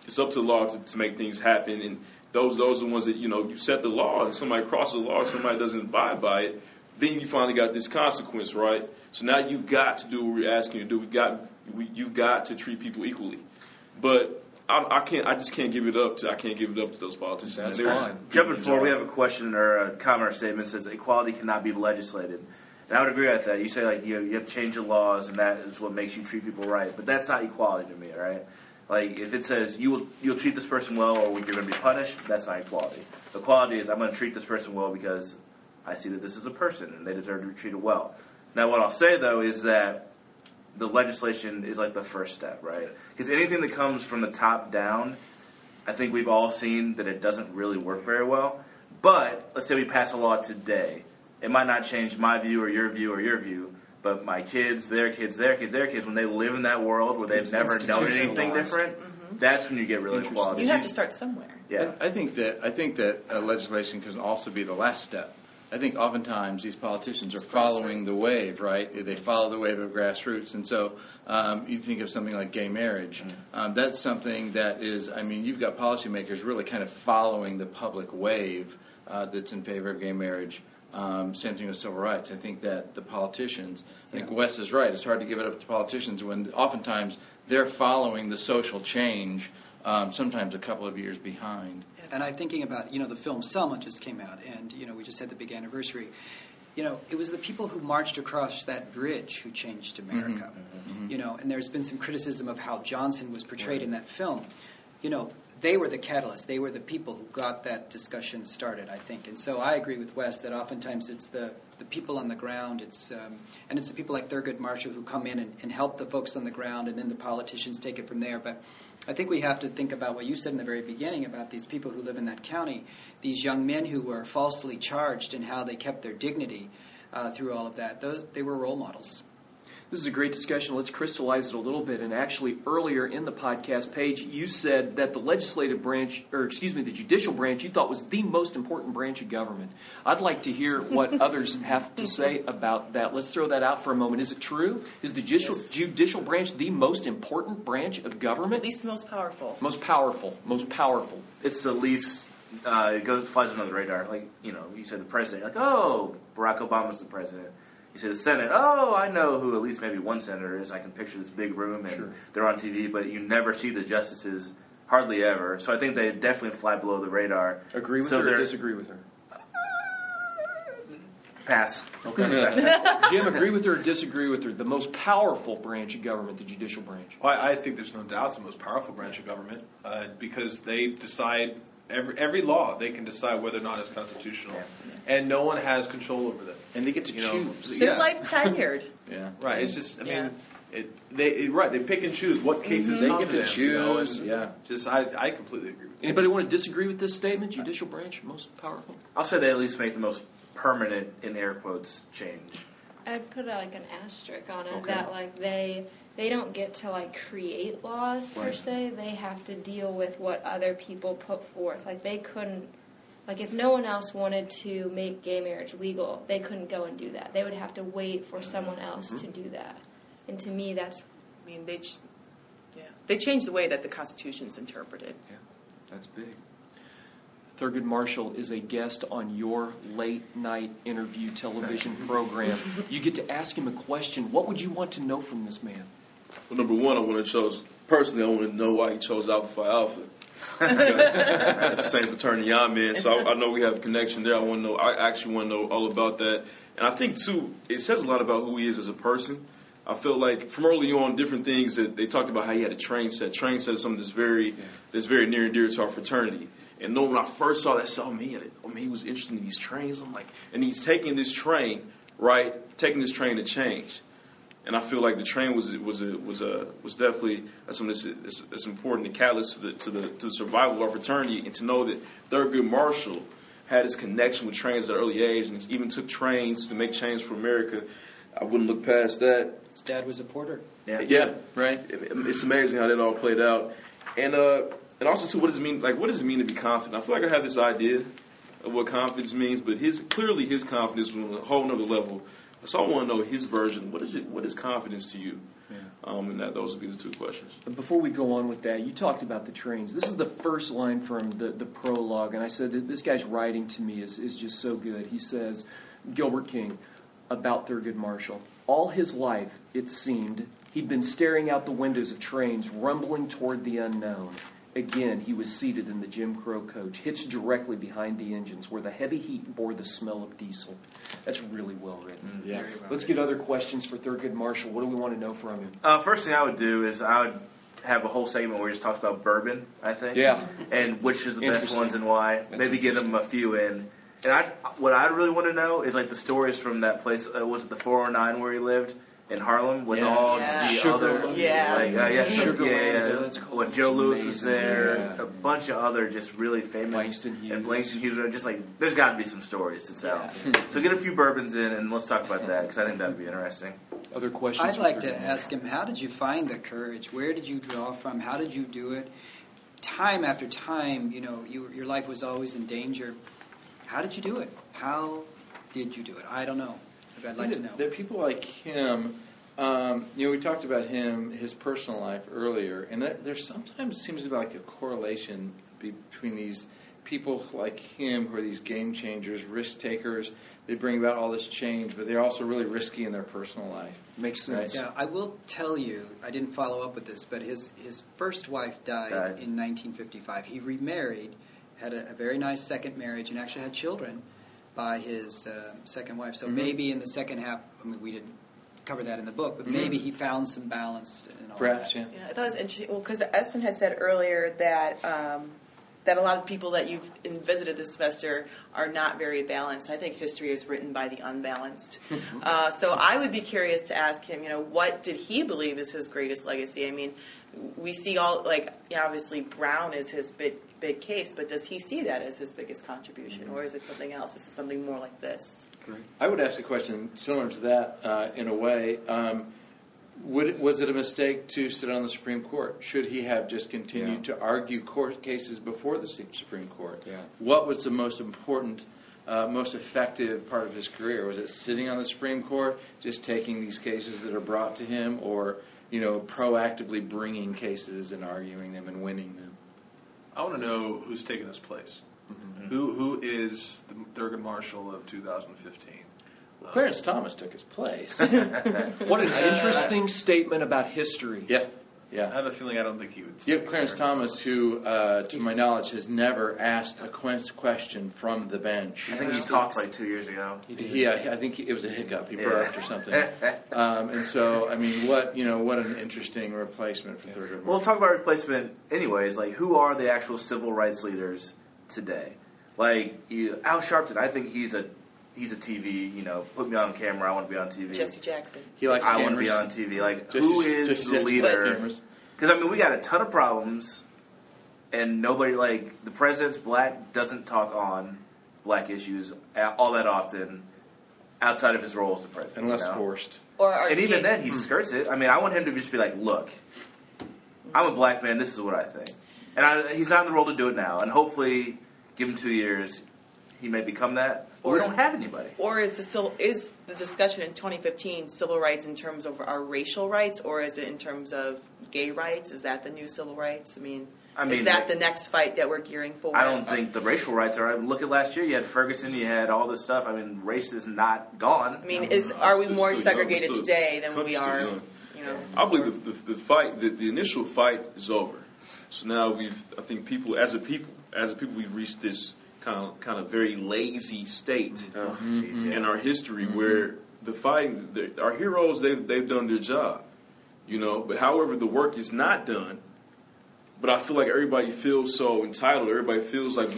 It's up to the law to make things happen, and those are the ones that you set the law, and somebody crosses the law, and somebody doesn't abide by it, then you finally got this consequence, right? So now you've got to do what we're asking you to do. You've got to treat people equally, but. I just can't give it up to those politicians. That's fine. Jumping forward, we have a question or a comment or statement that says equality cannot be legislated. And I would agree with that. You say you have to change the laws, and that is what makes you treat people right. But that's not equality to me, right? Like if it says you'll treat this person well, or you're going to be punished, that's not equality. Equality is I'm going to treat this person well because I see that this is a person and they deserve to be treated well. Now, what I'll say though is that the legislation is like the first step, right? Because anything that comes from the top down, I think we've all seen that it doesn't really work very well. But let's say we pass a law today. It might not change my view or your view, but my kids, their kids, their kids, their kids, when they live in that world where they've never known anything different, that's when you get really equality. You have to start somewhere. Yeah. I think that legislation can also be the last step. I think oftentimes these politicians are following the wave, right? They follow the wave of grassroots. And so you think of something like gay marriage. That's something that is, I mean, you've got policymakers really kind of following the public wave that's in favor of gay marriage. Same thing with civil rights. I think that the politicians, I think Wes is right, it's hard to give it up to politicians when oftentimes they're following the social change, sometimes a couple of years behind. And I'm thinking about, the film Selma just came out, and, we just had the big anniversary. It was the people who marched across that bridge who changed America. And there's been some criticism of how Johnson was portrayed in that film. They were the catalyst. They were the people who got that discussion started, I think. And so I agree with Wes that oftentimes it's the people on the ground. And it's the people like Thurgood Marshall who come in and help the folks on the ground, and then the politicians take it from there. But I think we have to think about what you said in the very beginning about these people who live in that county, these young men who were falsely charged and how they kept their dignity through all of that. They were role models. This is a great discussion. Let's crystallize it a little bit. And actually, earlier in the podcast page, you said that the legislative branch, the judicial branch, you thought was the most important branch of government. I'd like to hear what others have to say about that. Let's throw that out for a moment. Is it true? Is the judicial branch the most important branch of government? At least the most powerful. Most powerful. Most powerful. It's the least. It flies under the radar. Like, you said the president. Like, oh, Barack Obama's the president. You say the Senate, oh, I know who at least maybe one senator is. I can picture this big room, and they're on TV, but you never see the justices, hardly ever. So I think they definitely fly below the radar. Agree with her or disagree with her? Pass. Okay. Jim, agree with her or disagree with her? The most powerful branch of government, the judicial branch. Well, I think there's no doubt it's the most powerful branch of government because they decide every law. They can decide whether or not it's constitutional, and no one has control over them. And they get to choose. They're life tenured. Right. It's just, they pick and choose what cases they come get to choose. I completely agree with that. Anybody want to disagree with this statement? Judicial branch, most powerful? I'll say they at least make the most permanent, in air quotes, change. I'd put like an asterisk on it that like they don't get to like create laws per se. They have to deal with what other people put forth. Like they couldn't. Like, if no one else wanted to make gay marriage legal, they couldn't go and do that. They would have to wait for someone else to do that. And to me, that's... I mean, they changed the way that the Constitution's interpreted. Yeah, that's big. Thurgood Marshall is a guest on your late-night interview television program. You get to ask him a question. What would you want to know from this man? Well, number one, I want to know why he chose Alpha Phi Alpha. That's the same fraternity I'm in, so I know we have a connection there. I actually want to know all about that. And I think, too, it says a lot about who he is as a person. I feel like from early on, different things that they talked about how he had a train set. Train set is something that's very near and dear to our fraternity. And when I first saw that, I said, oh man, he was interested in these trains. I'm like, and he's taking this train to change. And I feel like the train was definitely something that's important, the catalyst to the survival of our fraternity, and to know that Thurgood Marshall had his connection with trains at an early age, and he even took trains to make change for America. I wouldn't look past that. His dad was a porter. Yeah, right. It's amazing how that all played out, and also too, what does it mean? Like, what does it mean to be confident? I feel like I have this idea of what confidence means, but his confidence was on a whole nother level. So I want to know his version. What is confidence to you? And those would be the two questions. But before we go on with that, you talked about the trains. This is the first line from the prologue, and I said that this guy's writing to me is just so good. He says, Gilbert King, about Thurgood Marshall. All his life, it seemed, he'd been staring out the windows of trains rumbling toward the unknown. Again, he was seated in the Jim Crow coach, hitched directly behind the engines, where the heavy heat bore the smell of diesel. That's really well written. Yeah. Let's get other questions for Thurgood Marshall. What do we want to know from him? First thing I would do is I would have a whole segment where he just talks about bourbon, I think. Yeah. And which is the best ones and why. Maybe get him a few in. And what I really want to know is like the stories from that place. Was it the 409 where he lived? In Harlem with all just the other, What Joe Louis was there, a bunch of other just really famous, and Langston Hughes. Just like there's got to be some stories to tell. So get a few bourbons in and let's talk about that because I think that'd be interesting. Other questions? I'd like to ask him, how did you find the courage? Where did you draw from? How did you do it? Time after time, your life was always in danger. How did you do it? How did you do it? I don't know. Maybe I'd like to know. There are people like him. We talked about his personal life earlier, and there sometimes seems to be like a correlation between these people like him who are these game changers, risk takers. They bring about all this change, but they're also really risky in their personal life. Makes sense. Yeah, I will tell you, I didn't follow up with this, but his first wife died in 1955. He remarried, had a very nice second marriage, and actually had children by his second wife. So maybe in the second half, I mean, we didn't cover that in the book, but maybe he found some balance and all Perhaps, that. Yeah, I thought it was interesting. Well, because Essen had said earlier that that a lot of people that you've visited this semester are not very balanced. I think history is written by the unbalanced. So I would be curious to ask him, what did he believe is his greatest legacy? I mean, we see obviously Brown is his big case, but does he see that as his biggest contribution, or is it something else? Is it something more like this? I would ask a question similar to that in a way. Was it a mistake to sit on the Supreme Court? Should he have just continued to argue court cases before the Supreme Court? Yeah. What was the most important, most effective part of his career? Was it sitting on the Supreme Court, just taking these cases that are brought to him, or proactively bringing cases and arguing them and winning them? I want to know who's taking his place. Mm-hmm. Who is the Thurgood Marshall of 2015? Clarence Thomas took his place. What an interesting statement about history. Yeah. I have a feeling I don't think he would. You have Clarence Thomas, who, to my knowledge, has never asked a question from the bench. I think he talked like 2 years ago. I think it was a hiccup. He burped or something. And so, I mean, what an interesting replacement for Thurgood Marshall. Well, talk about replacement anyways. Like, who are the actual civil rights leaders today? Like, Al Sharpton, I think he's a TV, put me on camera, I want to be on TV. Jesse Jackson. He likes I cameras. want to be on TV. Like, who is the leader? Because, I mean, we got a ton of problems, and nobody, the president's black, doesn't talk on black issues all that often outside of his role as the president. Unless forced. And even then, he skirts it. I mean, I want him to just be like, look, I'm a black man, this is what I think. And he's on the roll to do it now, and hopefully, give him 2 years, he may become that. Or we don't have anybody. Or is the discussion in 2015 civil rights in terms of our racial rights, or is it in terms of gay rights? Is that the new civil rights? I mean is that the next fight that we're gearing for? I don't think the racial rights are. Look at last year. You had Ferguson. You had all this stuff. I mean, race is not gone. I mean, are we more segregated today than we are? I believe the fight, the initial fight is over. So now I think people, as a people, we've reached this kind of very lazy state in our history where the fighting, our heroes, they've done their job, but however the work is not done, but I feel like everybody feels so entitled, everybody feels like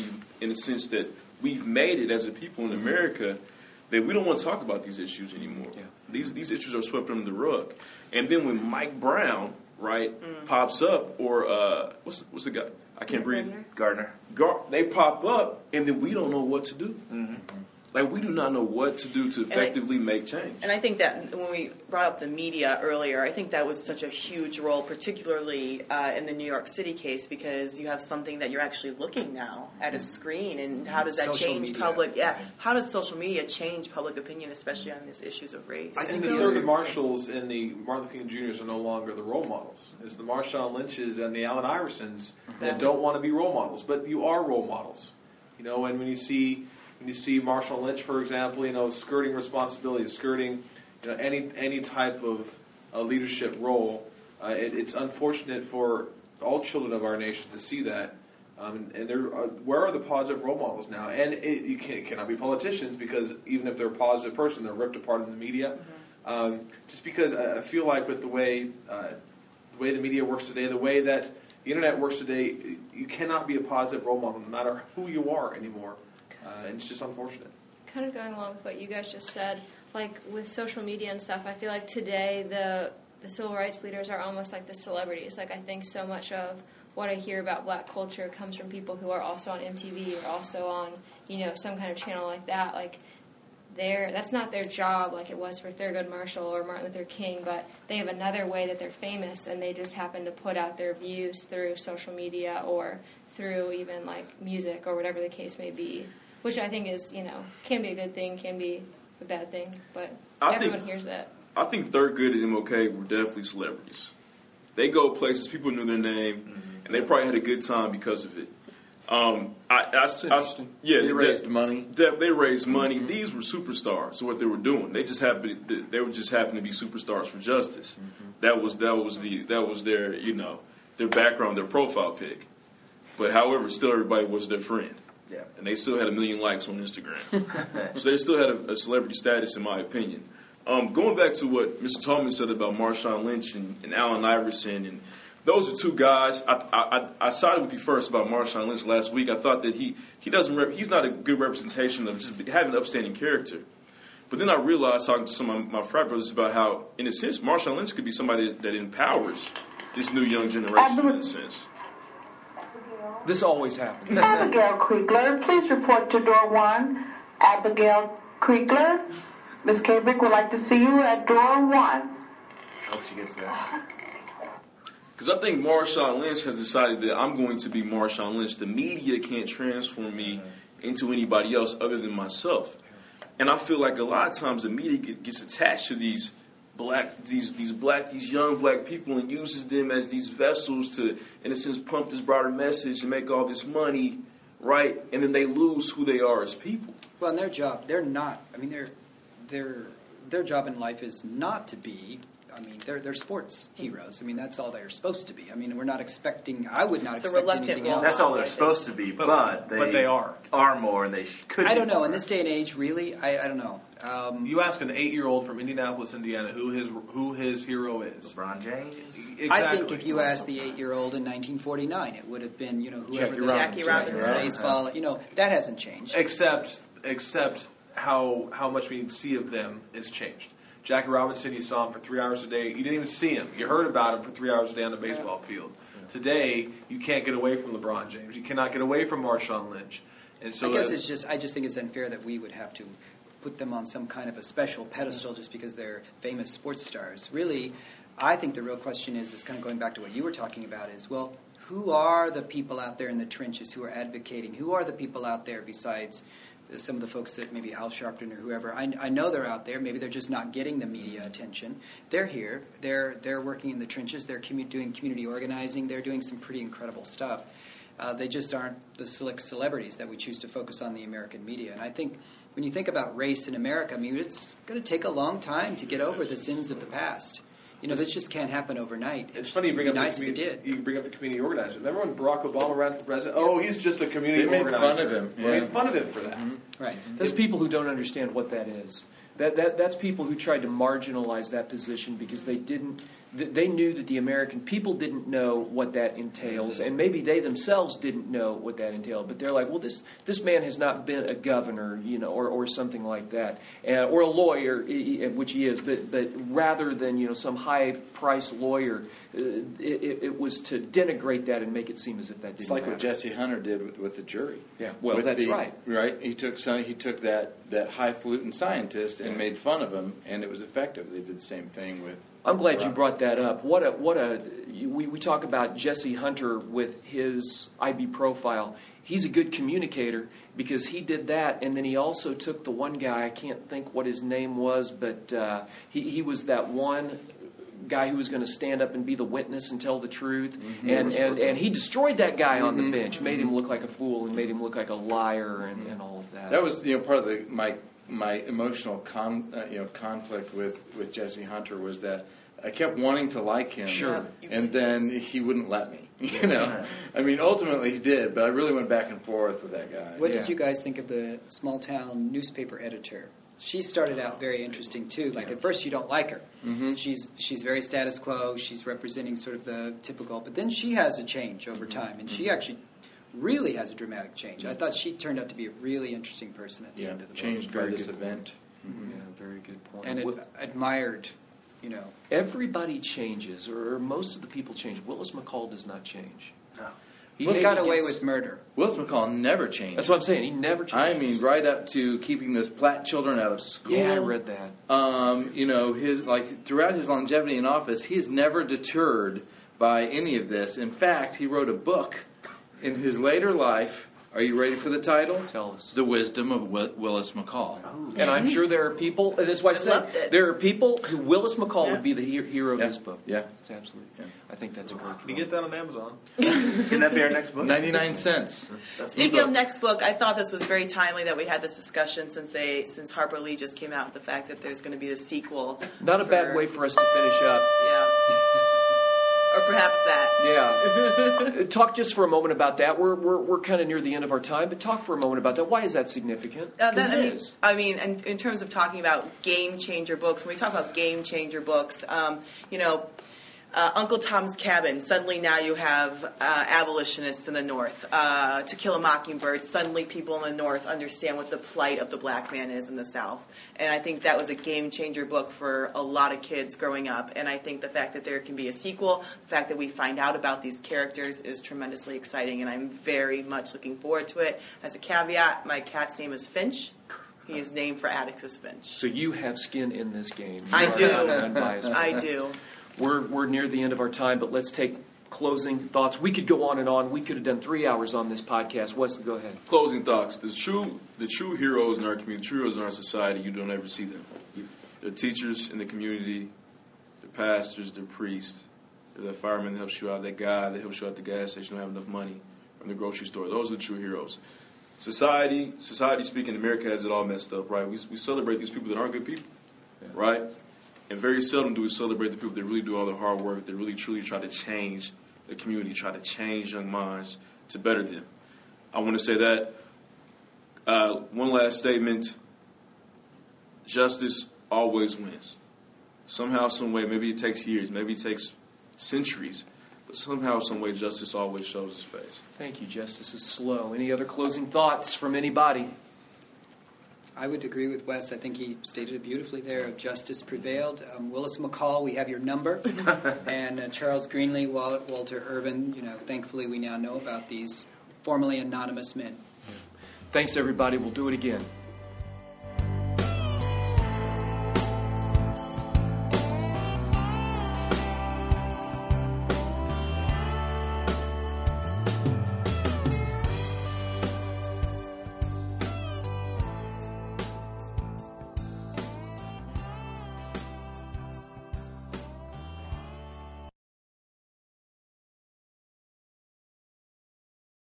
in a sense that we've made it as a people in America, that we don't want to talk about these issues anymore. Yeah. These issues are swept under the rug. And then when Mike Brown, pops up, or what's the guy? I can't breathe. Gardner. They pop up, and then we don't know what to do. Mm-hmm. Like, we do not know what to do to effectively make change. And I think that when we brought up the media earlier, I think that was such a huge role, particularly in the New York City case, because you have something that you're actually looking now at a screen, and how does that change public? Yeah, how does social media change public opinion, especially on these issues of race? I think the Thurgood Marshalls and the Martin Luther King Jr.'s are no longer the role models. It's the Marshawn Lynches and the Allen Iversons that don't want to be role models, but you are role models. And when you see Marshall Lynch, for example, skirting responsibility, skirting any type of leadership role, it's unfortunate for all children of our nation to see that. And where are the positive role models now? And it cannot be politicians, because even if they're a positive person, they're ripped apart in the media. Just because I feel like with the way the media works today, the way that the internet works today, you cannot be a positive role model no matter who you are anymore. And it's just unfortunate. Kind of going along with what you guys just said, like with social media and stuff, I feel like today the civil rights leaders are almost like the celebrities. Like, I think so much of what I hear about black culture comes from people who are also on MTV or also on, some kind of channel like that. Like, that's not their job like it was for Thurgood Marshall or Martin Luther King, but they have another way that they're famous, and they just happen to put out their views through social media or through even like music or whatever the case may be. which I think is, can be a good thing, can be a bad thing, but everyone hears that. I think Thurgood and MLK were definitely celebrities. They go places, people knew their name, and they probably had a good time because of it. They raised money. They raised money. These were superstars. So what they were doing, they just happened to be superstars for justice. That was their their background, their profile pic. But however, still everybody was their friend. Yeah. And they still had 1 million likes on Instagram. So they still had a celebrity status, in my opinion. Going back to what Mr. Tallman said about Marshawn Lynch and Allen Iverson, and those are two guys. I sided with you first about Marshawn Lynch last week. I thought that he's not a good representation of just having an upstanding character. But then I realized, talking to some of my frat brothers, about how, in a sense, Marshawn Lynch could be somebody that empowers this new young generation, in a sense. This always happens. Abigail Kriegler, please report to door 1. Abigail Kriegler, Ms. Kabrick would like to see you at door 1. I hope she gets there. Because I think Marshawn Lynch has decided that I'm going to be Marshawn Lynch. The media can't transform me into anybody else other than myself. And I feel like a lot of times the media gets attached to these young black people and uses them as these vessels to, in a sense, pump this broader message and make all this money, right? And then they lose who they are as people. Well, in their job, they're not. I mean, their job in life is not to be. I mean, they're sports heroes. I mean, that's all they're supposed to be. I mean, we're not expecting. I would not expect anything else. That's all they're supposed to be, but they are more, and they could. I don't know. In this day and age, really, I don't know. You ask an 8-year-old from Indianapolis, Indiana, who his hero is. LeBron James. Exactly. I think if you asked the 8-year-old in 1949, it would have been whoever Jackie Robinson. baseball. That hasn't changed. Except how much we see of them has changed. Jackie Robinson, you saw him for 3 hours a day. You didn't even see him. You heard about him for 3 hours a day on the baseball field. Today, you can't get away from LeBron James. You cannot get away from Marshawn Lynch. And so I guess I just think it's unfair that we would have to put them on some kind of a special pedestal just because they're famous sports stars. Really, I think the real question is kind of going back to what you were talking about is, well, who are the people out there in the trenches who are advocating? Who are the people out there besides some of the folks that maybe Al Sharpton or whoever? I know they're out there. Maybe they're just not getting the media attention. They're here. They're working in the trenches. They're doing community organizing. They're doing some pretty incredible stuff. They just aren't the slick celebrities that we choose to focus on the American media. And I think when you think about race in America, I mean, it's going to take a long time to get over the sins of the past. This just can't happen overnight. It's funny you bring up nice the if it did. You bring up the community organizer. Remember when Barack Obama ran for president? Oh, he's just a community organizer. They made fun of him. Yeah. They made fun of him for that. Right. There's people who don't understand what that is. That's people who tried to marginalize that position because they knew that the American people didn't know what that entails, and maybe they themselves didn't know what that entailed. But they're like, well, this man has not been a governor, or something like that, or a lawyer, which he is. But rather than some high-priced lawyer, it was to denigrate that and make it seem as if that didn't. It's like matter. what Jesse Hunter did with the jury. Yeah, well, that's right. Right, he took that highfalutin scientist and made fun of him, and it was effective. They did the same thing with. I'm glad you brought that up. We talk about Jesse Hunter with his IB profile. He's a good communicator because he did that, and then he also took the one guy, I can't think what his name was, but he was that one guy who was going to stand up and be the witness and tell the truth, and he destroyed that guy on the bench, made him look like a fool and made him look like a liar and all of that. That was part of my emotional conflict with Jesse Hunter was that I kept wanting to like him, sure, and then he wouldn't let me. I mean, ultimately he did, but I really went back and forth with that guy. What did you guys think of the small town newspaper editor? She started out very interesting too. Like at first you don't like her. Mm-hmm. She's very status quo. She's representing sort of the typical, but then she has a change over time, and she actually really has a dramatic change. I thought she turned out to be a really interesting person at the end of the book. Changed by this event. Mm-hmm. Yeah, very good point. And admired, Everybody changes, or most of the people change. Willis McCall does not change. No. He got away with murder. Willis McCall never changed. That's what I'm saying. He never changed. I mean, right up to keeping those Platt children out of school. Yeah, I read that. His throughout his longevity in office, he is never deterred by any of this. In fact, he wrote a book in his later life Are you ready for the title? Tell us. The Wisdom of Willis McCall. And I'm sure there are people, and that's why I loved said it. there are people who Willis McCall Yeah. would be the hero of Yeah. this book. Yeah. It's absolutely. Yeah. I think that's a great. Can you get that on Amazon? Can that be our next book? 99 cents. Speaking of next book, I thought this was very timely that we had this discussion since Harper Lee just came out with the fact that there's going to be a sequel. Not a bad way for us to finish up. Yeah. Or perhaps that. Yeah. Talk just for a moment about that. We're kind of near the end of our time, but talk for a moment about that. Why is that significant? 'Cause it is. And in terms of talking about game changer books, when we talk about game changer books, Uncle Tom's Cabin, suddenly now you have abolitionists in the North. To Kill a Mockingbird, suddenly people in the North understand what the plight of the black man is in the South. And I think that was a game changer book for a lot of kids growing up. And I think the fact that there can be a sequel, the fact that we find out about these characters is tremendously exciting. And I'm very much looking forward to it. As a caveat, my cat's name is Finch. He is named for Atticus Finch. So you have skin in this game. I do. Unbiased. I do. We're near the end of our time, but let's take closing thoughts. We could go on and on. We could have done 3 hours on this podcast. Wesley, go ahead. Closing thoughts. The true heroes in our community, true heroes in our society, you don't ever see them. They're teachers in the community, they're pastors, they're priests, they're that fireman that helps you out, that guy that helps you out at the gas station, you don't have enough money, from the grocery store. Those are the true heroes. Society speaking, America has it all messed up, right? We celebrate these people that aren't good people, right? And very seldom do we celebrate the people that really do all the hard work, that really truly try to change the community, try to change young minds to better them. I want to say that. One last statement. Justice always wins. Somehow, some way, maybe it takes years, maybe it takes centuries, but somehow, some way, justice always shows its face. Thank you. Justice is slow. Any other closing thoughts from anybody? I would agree with Wes. I think he stated it beautifully there. Justice prevailed. Willis McCall, we have your number. And Charles Greenlee, Walter Irvin, thankfully we now know about these formerly anonymous men. Thanks, everybody. We'll do it again.